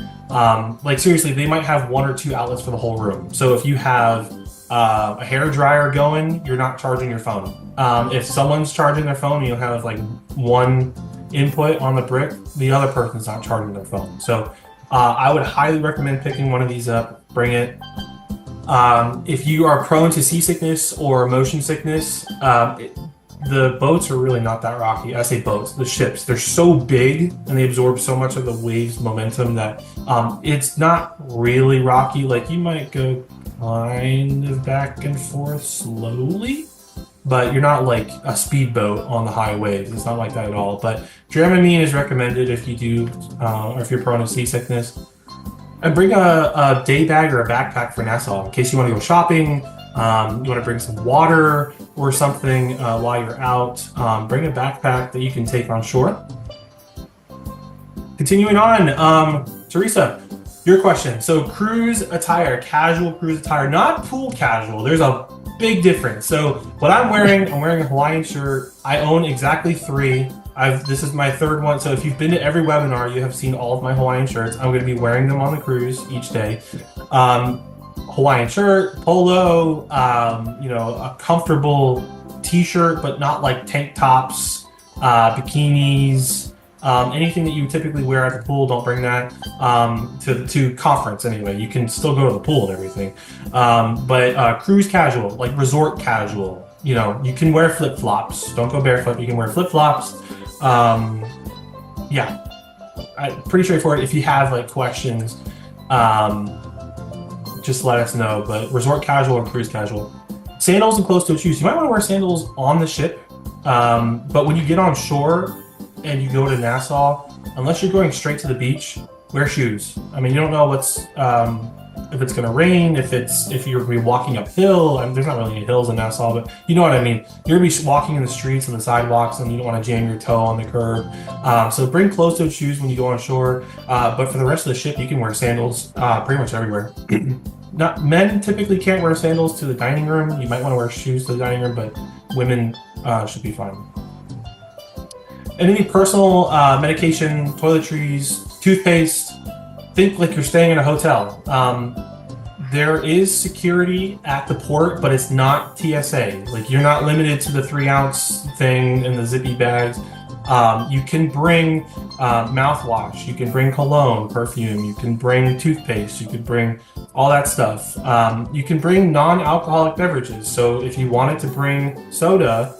Like seriously, they might have 1 or 2 outlets for the whole room. So if you have a hair dryer going, you're not charging your phone. If someone's charging their phone, you'll have like 1 input on the brick, the other person's not charging their phone. So I would highly recommend picking one of these up, bring it. If you are prone to seasickness or motion sickness, the boats are really not that rocky. I say boats, the ships, they're so big and they absorb so much of the waves momentum that it's not really rocky. Like you might go kind of back and forth slowly, but you're not like a speedboat on the high waves. It's not like that at all. But Dramamine is recommended if you do, or if you're prone to seasickness. And bring a day bag or a backpack for Nassau in case you want to go shopping. You want to bring some water or something while you're out. Bring a backpack that you can take on shore. To Continuing on, Teresa, your question. So cruise attire, casual cruise attire, not pool casual. There's a big difference. So what I'm wearing a Hawaiian shirt. I own exactly 3. This is my 3rd one. So if you've been to every webinar, you have seen all of my Hawaiian shirts. I'm going to be wearing them on the cruise each day. Hawaiian shirt, polo, a comfortable t-shirt, but not like tank tops, bikinis, anything that you typically wear at the pool. Don't bring that to conference anyway. You can still go to the pool and everything, but cruise casual, like resort casual. You can wear flip-flops. Don't go barefoot. You can wear flip-flops. Yeah, pretty straightforward. If you have like questions, just let us know. But resort casual and cruise casual. Sandals and closed-toe shoes. You might want to wear sandals on the ship, but when you get on shore and you go to Nassau, unless you're going straight to the beach, wear shoes. I mean, you don't know if it's going to rain, if you're going to be walking uphill. I mean, there's not really any hills in Nassau, but you know what I mean. You're going to be walking in the streets and the sidewalks, and you don't want to jam your toe on the curb. So bring closed-toed shoes when you go on shore. But for the rest of the ship, you can wear sandals pretty much everywhere. Men typically can't wear sandals to the dining room. You might want to wear shoes to the dining room, but women should be fine. Any personal medication, toiletries, toothpaste, think like you're staying in a hotel. There is security at the port, but it's not TSA. Like, you're not limited to the 3-ounce thing and the zippy bags. You can bring mouthwash, you can bring cologne, perfume, you can bring toothpaste, you can bring all that stuff. You can bring non-alcoholic beverages. So if you wanted to bring soda,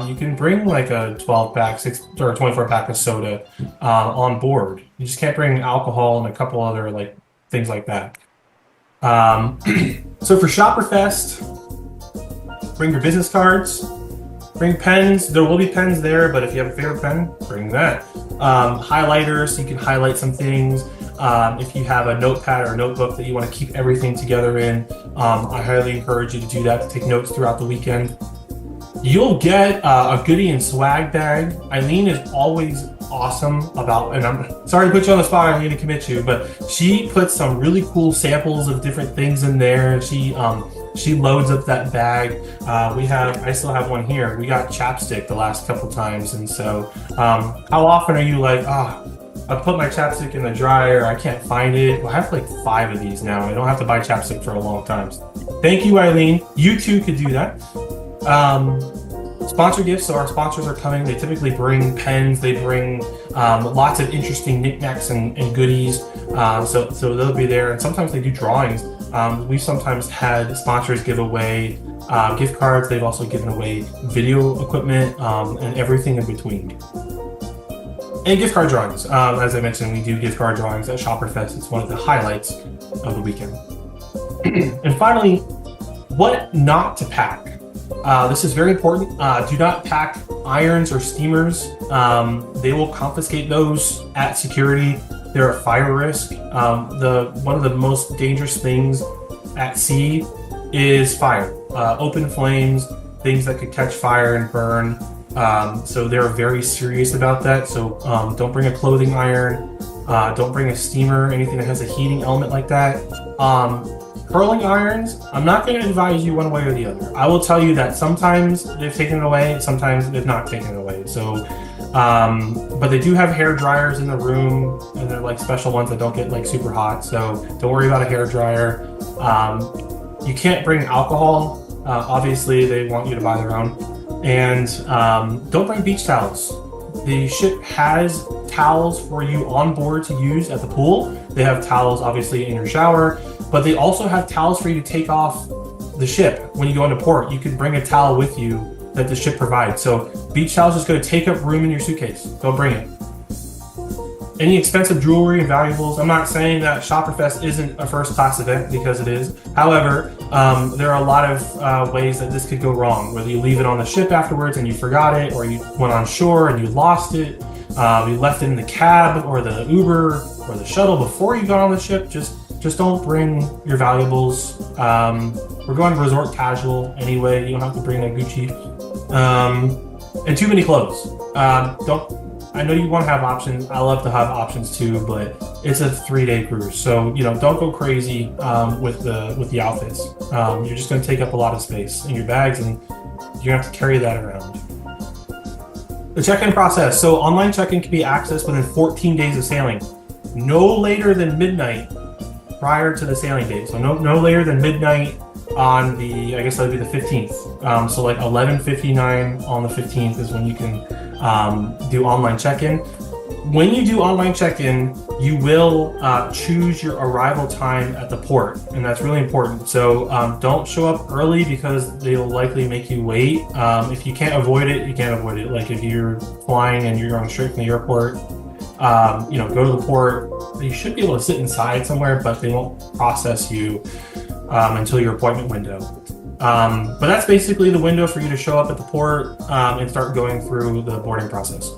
you can bring like a 12-pack, 24-pack of soda on board. You just can't bring alcohol and a couple other like things like that. So for ShopperFest, bring your business cards, bring pens. There will be pens there, but if you have a favorite pen, bring that. Highlighters, so you can highlight some things. If you have a notepad or a notebook that you want to keep everything together in, I highly encourage you to do that, to take notes throughout the weekend. You'll get a goodie and swag bag. Eileen is always awesome about, and I'm sorry to put you on the spot, I'm going to commit you, but she puts some really cool samples of different things in there. She loads up that bag. I still have one here. We got chapstick the last couple times, and so how often are you like, I put my chapstick in the dryer, I can't find it? Well, I have like 5 of these now. I don't have to buy chapstick for a long time. Thank you, Eileen. You too could do that. Sponsor gifts. So our sponsors are coming. They typically bring pens. They bring lots of interesting knickknacks and goodies. So they'll be there. And sometimes they do drawings. We've sometimes had sponsors give away gift cards. They've also given away video equipment and everything in between. And gift card drawings. As I mentioned, we do gift card drawings at ShopperFest. It's one of the highlights of the weekend. And finally, what not to pack. This is very important. Do not pack irons or steamers. They will confiscate those at security. They're a fire risk. One of the most dangerous things at sea is fire. Open flames, things that could catch fire and burn. So they're very serious about that. So don't bring a clothing iron. Don't bring a steamer, anything that has a heating element like that. Curling irons, I'm not going to advise you one way or the other. I will tell you that sometimes they've taken it away, sometimes they've not taken it away. So, but they do have hair dryers in the room, and they're like special ones that don't get like super hot. So don't worry about a hair dryer. You can't bring alcohol. Obviously, they want you to buy their own. And don't bring beach towels. The ship has towels for you on board to use at the pool. They have towels obviously in your shower, but they also have towels for you to take off the ship when you go into port. You can bring a towel with you that the ship provides. So beach towels is going to take up room in your suitcase. Don't bring it. Any expensive jewelry and valuables. I'm not saying that ShopperFest isn't a first class event, because it is. However, there are a lot of ways that this could go wrong, whether you leave it on the ship afterwards and you forgot it, or you went on shore and you lost it, you left it in the cab or the Uber or the shuttle before you got on the ship. Just don't bring your valuables. We're going resort casual anyway. You don't have to bring a Gucci. And too many clothes. I know you want to have options. I love to have options too, but it's a 3-day cruise, so don't go crazy with the outfits. You're just going to take up a lot of space in your bags, and you're going to have to carry that around. The check-in process. So online check-in can be accessed within 14 days of sailing, no later than midnight prior to the sailing date. So no later than midnight on I guess that would be the 15th. So like 11:59 on the 15th is when you can do online check-in. When you do online check-in, you will choose your arrival time at the port, and that's really important. So don't show up early because they'll likely make you wait. If you can't avoid it, you can't avoid it. Like if you're flying and you're going straight from the airport, go to the port. You should be able to sit inside somewhere, but they won't process you until your appointment window. But that's basically the window for you to show up at the port and start going through the boarding process.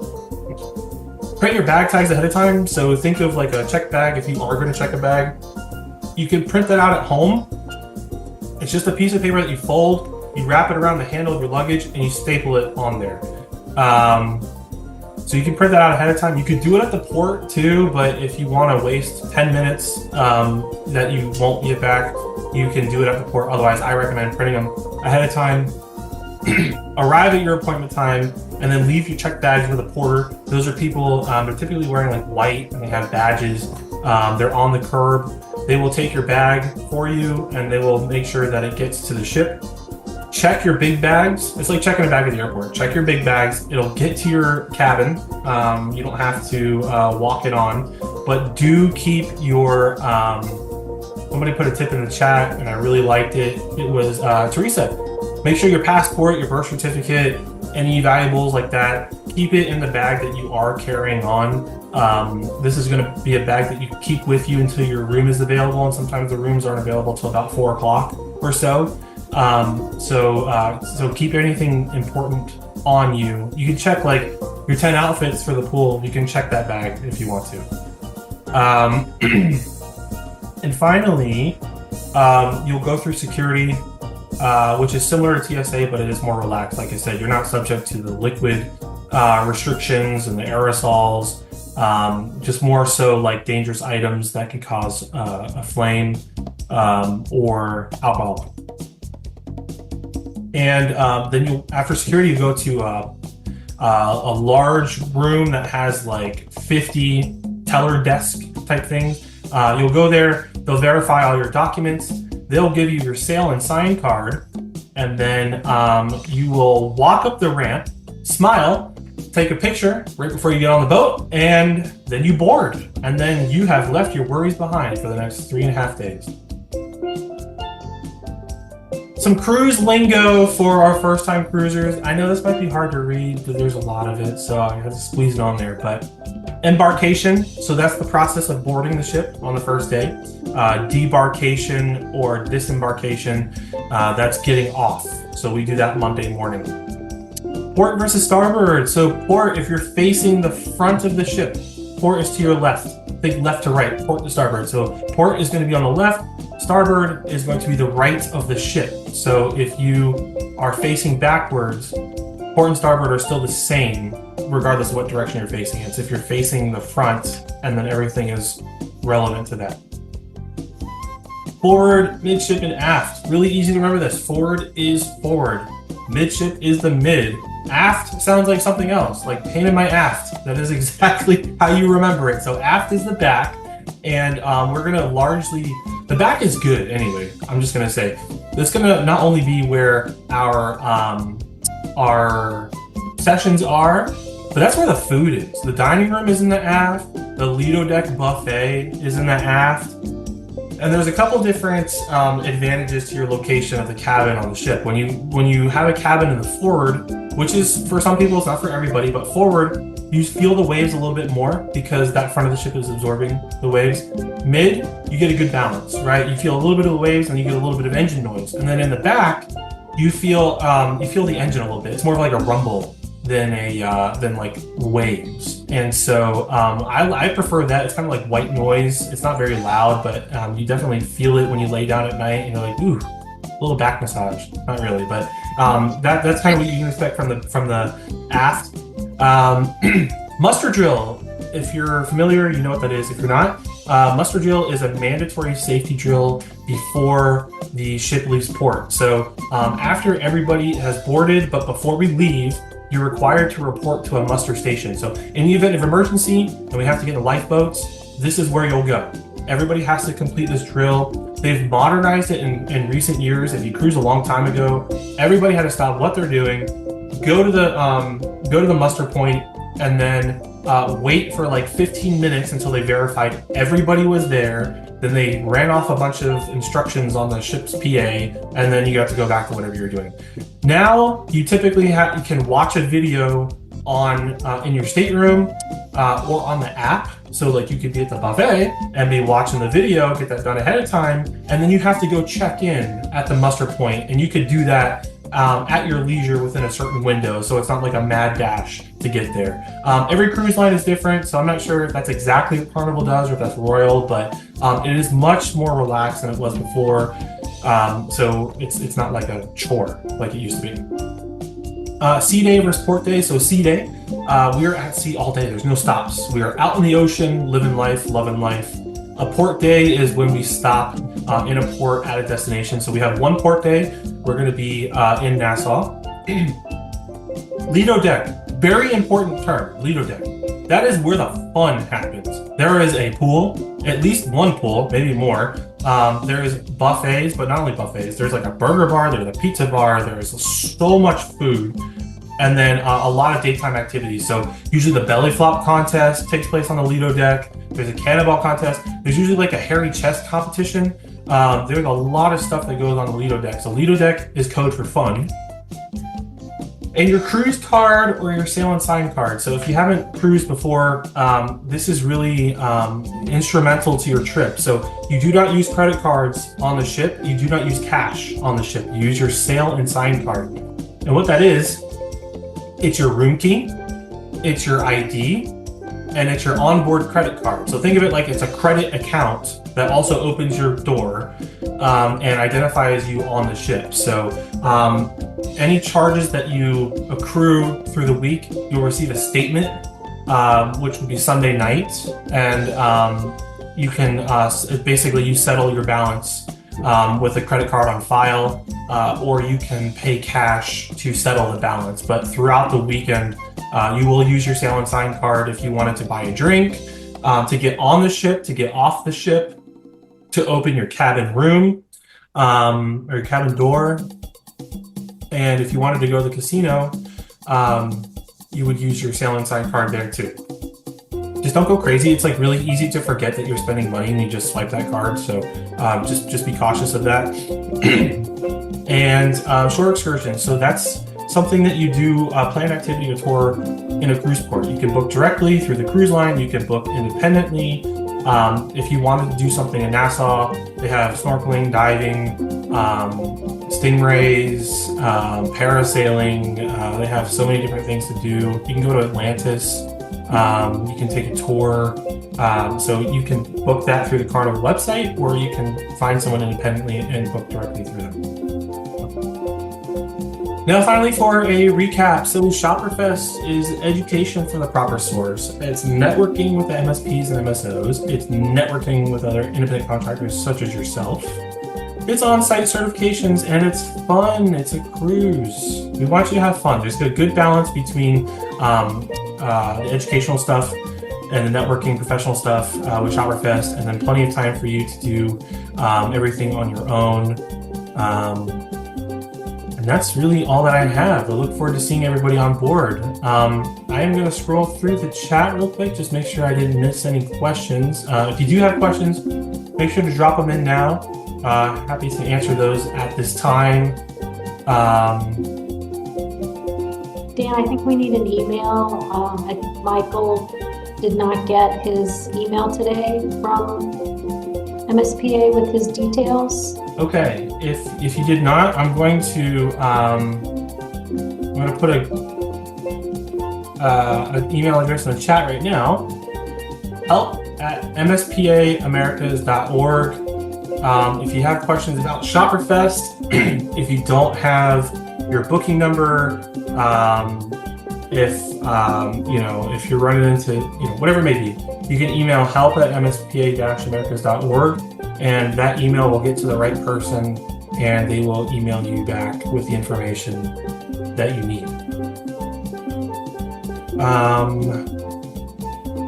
Print your bag tags ahead of time. So think of like a check bag. If you are going to check a bag, you can print that out at home. It's just a piece of paper that you fold, you wrap it around the handle of your luggage, and you staple it on there. So you can print that out ahead of time. You could do it at the port too, but if you want to waste 10 minutes that you won't get back, you can do it at the port. Otherwise, I recommend printing them ahead of time. Arrive at your appointment time, and then leave your check bags with a porter. Those are people, they're typically wearing like white, and they have badges. They're on the curb. They will take your bag for you, and they will make sure that it gets to the ship. Check your big bags. It's like checking a bag at the airport. Check your big bags. It'll get to your cabin. You don't have to walk it on, but do keep your, somebody put a tip in the chat, and I really liked it. It was Teresa. Make sure your passport, your birth certificate, any valuables like that, keep it in the bag that you are carrying on. This is going to be a bag that you keep with you until your room is available, and sometimes the rooms aren't available until about 4 o'clock or so. So keep anything important on you. You can check like your 10 outfits for the pool. You can check that bag if you want to. And finally, you'll go through security, which is similar to TSA, but it is more relaxed. Like I said, you're not subject to the liquid restrictions and the aerosols, just more so like dangerous items that can cause a flame or alcohol. And then after security, you go to a large room that has like 50 teller desk type things. You'll go there, they'll verify all your documents, they'll give you your sail and sign card, and then you will walk up the ramp, smile, take a picture right before you get on the boat, and then you board. And then you have left your worries behind for the next 3.5 days. Some cruise lingo for our first-time cruisers. I know this might be hard to read, but there's a lot of it, so I have to squeeze it on there. But embarkation, so that's the process of boarding the ship on the first day. Debarkation or disembarkation, that's getting off. So we do that Monday morning. Port versus starboard. So port, if you're facing the front of the ship, port is to your left. Think left to right, port to starboard. So port is going to be on the left. Starboard is going to be the right of the ship. So if you are facing backwards, port and starboard are still the same, regardless of what direction you're facing. It's if you're facing the front, and then everything is relevant to that. Forward, midship, and aft. Really easy to remember this. Forward is forward. Midship is the mid. Aft sounds like something else, like pain in my aft. That is exactly how you remember it. So aft is the back, and we're gonna largely, the back is good anyway. I'm just gonna say, this is gonna not only be where our sessions are, but that's where the food is. The dining room is in the aft. The Lido Deck buffet is in the aft. And there's a couple different advantages to your location of the cabin on the ship. When you have a cabin in the forward, which is for some people, it's not for everybody, but forward, you feel the waves a little bit more because that front of the ship is absorbing the waves. Mid, you get a good balance, right? You feel a little bit of the waves and you get a little bit of engine noise. And then in the back, you feel the engine a little bit. It's more of like a rumble than like waves. And so I prefer that. It's kind of like white noise. It's not very loud, but you definitely feel it when you lay down at night and you're like, ooh, a little back massage. Not really, but that's kind of what you can expect from the aft. Muster drill. If you're familiar, you know what that is. If you're not, muster drill is a mandatory safety drill before the ship leaves port. So after everybody has boarded, but before we leave, you're required to report to a muster station. So in the event of emergency and we have to get in lifeboats, this is where you'll go. Everybody has to complete this drill. They've modernized it in recent years. If you cruised a long time ago, everybody had to stop what they're doing, go to the muster point, and then wait for like 15 minutes until they verified everybody was there. Then they ran off a bunch of instructions on the ship's PA, and then you got to go back to whatever you're doing. Now you typically you can watch a video on in your stateroom or on the app. So like you could be at the buffet and be watching the video, get that done ahead of time, and then you have to go check in at the muster point, and you could do that at your leisure within a certain window, so it's not like a mad dash to get there. Every cruise line is different, so I'm not sure if that's exactly what Carnival does or if that's Royal, but it is much more relaxed than it was before. So it's not like a chore like it used to be. Sea day versus port day. So sea day, we are at sea all day. There's no stops. We are out in the ocean, living life, loving life. A port day is when we stop in a port at a destination. So we have one port day. We're going to be in Nassau. Lido deck, very important term, Lido deck. That is where the fun happens. There is a pool, at least one pool, maybe more. There is buffets, but not only buffets. There's like a burger bar, there's a pizza bar, there's so much food. And then a lot of daytime activities. So usually the belly flop contest takes place on the Lido deck. There's a cannonball contest. There's usually like a hairy chest competition. There's a lot of stuff that goes on the Lido deck. So Lido deck is code for fun. And your cruise card or your sail and sign card. So if you haven't cruised before, this is really instrumental to your trip. So you do not use credit cards on the ship. You do not use cash on the ship. You use your sail and sign card. And what that is, it's your room key, it's your ID, and it's your onboard credit card. So think of it like it's a credit account that also opens your door and identifies you on the ship. So any charges that you accrue through the week, you'll receive a statement, which would be Sunday night, and you can basically you settle your balance with a credit card on file, or you can pay cash to settle the balance. But throughout the weekend, you will use your sail and sign card if you wanted to buy a drink, to get on the ship, to get off the ship, to open your cabin room or your cabin door. And if you wanted to go to the casino, you would use your sail and sign card there too. Just don't go crazy. It's like really easy to forget that you're spending money and you just swipe that card. So just be cautious of that. And shore excursions. So that's something that you do, planned activity or tour in a cruise port. You can book directly through the cruise line. You can book independently. If you wanted to do something in Nassau, they have snorkeling, diving, stingrays, parasailing. They have so many different things to do. You can go to Atlantis. You can take a tour. So you can book that through the Carnival website, or you can find someone independently and book directly through them. Now, finally, for a recap, so ShopperFest is education for the proper source. It's networking with the MSPs and MSOs. It's networking with other independent contractors such as yourself. It's on-site certifications, and it's fun. It's a cruise. We want you to have fun. There's a good balance between the educational stuff and the networking professional stuff with ShopperFest, and then plenty of time for you to do everything on your own. And that's really all that I have. I look forward to seeing everybody on board. I am going to scroll through the chat real quick, just make sure I didn't miss any questions. If you do have questions, make sure to drop them in now. Happy to answer those at this time. Dan, I think we need an email. I think Michael did not get his email today from MSPA with his details. Okay, if you did not, I'm going to put an email address in the chat right now. help@mspaamericas.org. If you have questions about ShopperFest, if you don't have your booking number, if you're running into whatever it may be, you can email help@mspa-americas.org, and that email will get to the right person, and they will email you back with the information that you need.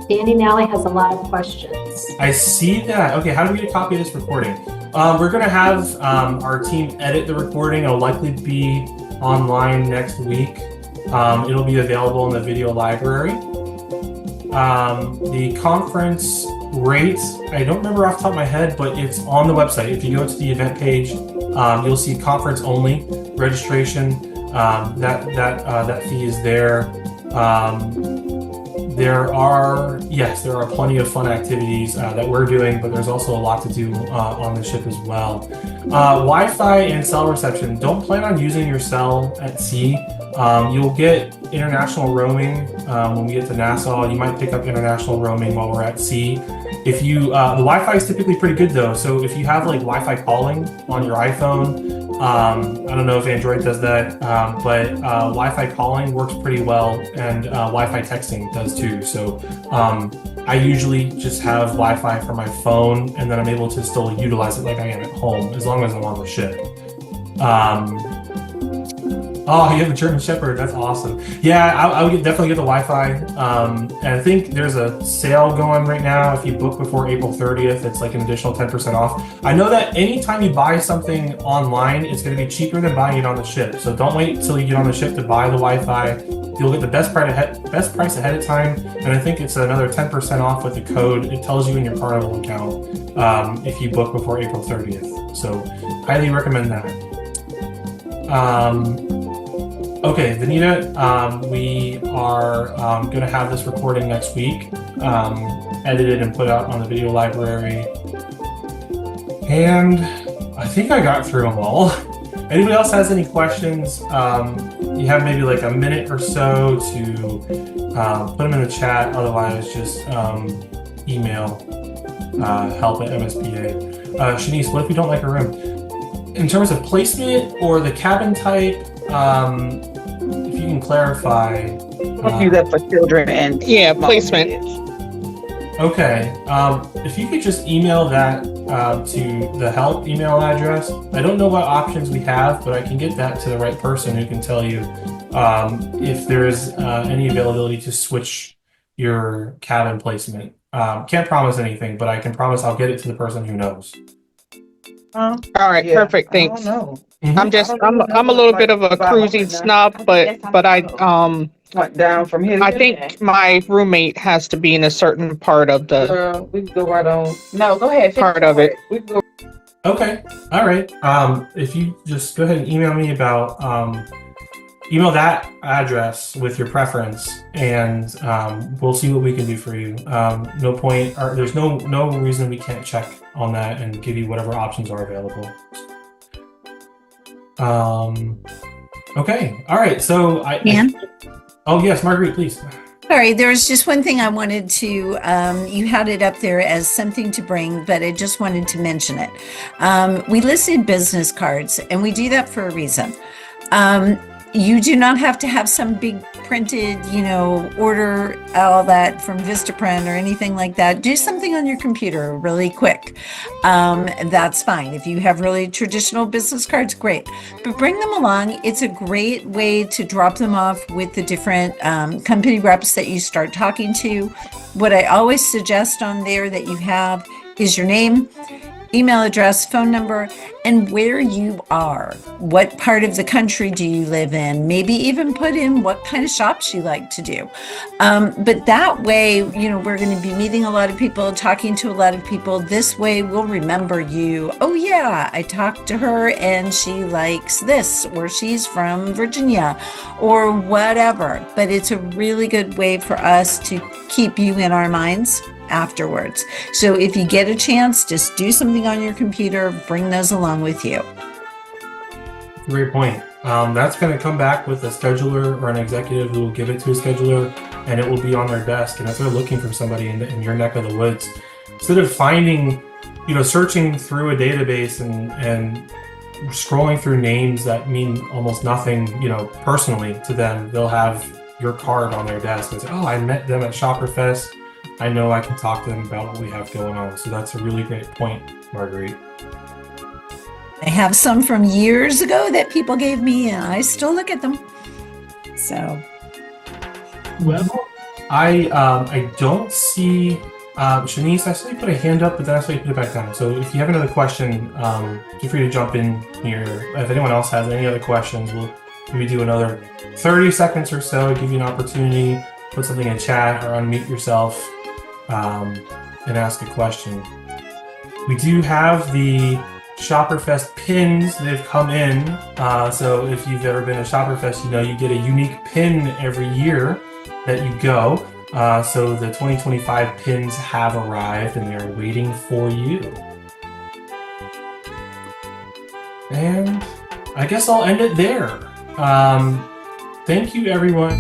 Danny Nally has a lot of questions. I see that. Okay, how do we get a copy of this recording? We're going to have our team edit the recording. It'll likely be online next week. It'll be available in the video library. The conference rates, I don't remember off the top of my head, but it's on the website. If you go to the event page, you'll see conference only registration. That fee is there. There are plenty of fun activities that we're doing, but there's also a lot to do on the ship as well. Wi-Fi and cell reception. Don't plan on using your cell at sea. You'll get international roaming when we get to Nassau. You might pick up international roaming while we're at sea. If you, the Wi-Fi is typically pretty good though. So if you have like Wi-Fi calling on your iPhone, I don't know if Android does that, but Wi-Fi calling works pretty well, and Wi-Fi texting does too. So I usually just have Wi-Fi for my phone, and then I'm able to still utilize it like I am at home, as long as I'm on the ship. Oh, you have a German Shepherd. That's awesome. Yeah, I would definitely get the Wi-Fi. And I think there's a sale going right now. If you book before April 30th, it's like an additional 10% off. I know that anytime you buy something online, it's going to be cheaper than buying it on the ship. So don't wait until you get on the ship to buy the Wi-Fi. You'll get the best price ahead of time. And I think it's another 10% off with the code. It tells you in your Carnival account if you book before April 30th. So highly recommend that. Okay, Vanita, we are going to have this recording next week, edited and put out on the video library. And I think I got through them all. Anybody else has any questions? You have maybe like a minute or so to put them in the chat. Otherwise, just email help@MSPA. Shanice, what if we don't like a room? In terms of placement or the cabin type, if you can clarify. We'll do that for children and placement. kids. Okay, if you could just email that to the help email address. I don't know what options we have, but I can get that to the right person who can tell you if there's any availability to switch your cabin placement. Can't promise anything, but I can promise I'll get it to the person who knows. All right, perfect. Thanks. I don't know. I'm a little bit of a cruising snob, but I Went down from here. I think my roommate has to be in a certain part of the we can go right on. No, go ahead. part of it. We can go. Okay, all right. If you just go ahead and email me about email that address with your preference, and we'll see what we can do for you. No point, or there's no reason we can't check on that and give you whatever options are available. Okay, all right. So Dan? Oh yes, Marguerite, please. Sorry, there was just one thing I wanted to, you had it up there as something to bring, but I just wanted to mention it. We listed business cards, and we do that for a reason. You do not have to have some big printed, order all that from Vistaprint or anything like that. Do something on your computer really quick. That's fine. If you have really traditional business cards, great. But bring them along. It's a great way to drop them off with the different company reps that you start talking to. What I always suggest on there that you have is your name, email address, phone number, and where you are. What part of the country do you live in? Maybe even put in what kind of shops you like to do. But that way, we're going to be meeting a lot of people, talking to a lot of people. This way we'll remember you. Oh yeah, I talked to her and she likes this, or she's from Virginia, or whatever. But it's a really good way for us to keep you in our minds afterwards. So if you get a chance, just do something on your computer, bring those along with you. Great point. That's going to come back with a scheduler or an executive who will give it to a scheduler, and it will be on their desk. And if they're looking for somebody in your neck of the woods, instead of finding, searching through a database and scrolling through names that mean almost nothing, personally to them, they'll have your card on their desk and say, oh, I met them at ShopperFest. I know I can talk to them about what we have going on. So that's a really great point, Marguerite. I have some from years ago that people gave me, and I still look at them. So, Well, I don't see Shanice. I saw you put a hand up, but then I saw you put it back down. So if you have another question, feel free to jump in here. If anyone else has any other questions, we'll maybe do another 30 seconds or so, give you an opportunity, put something in chat or unmute yourself and ask a question. We do have the ShopperFest pins. They've come in. So if you've ever been to ShopperFest, you know you get a unique pin every year that you go. So the 2025 pins have arrived and they're waiting for you. And I guess I'll end it there. Thank you, everyone.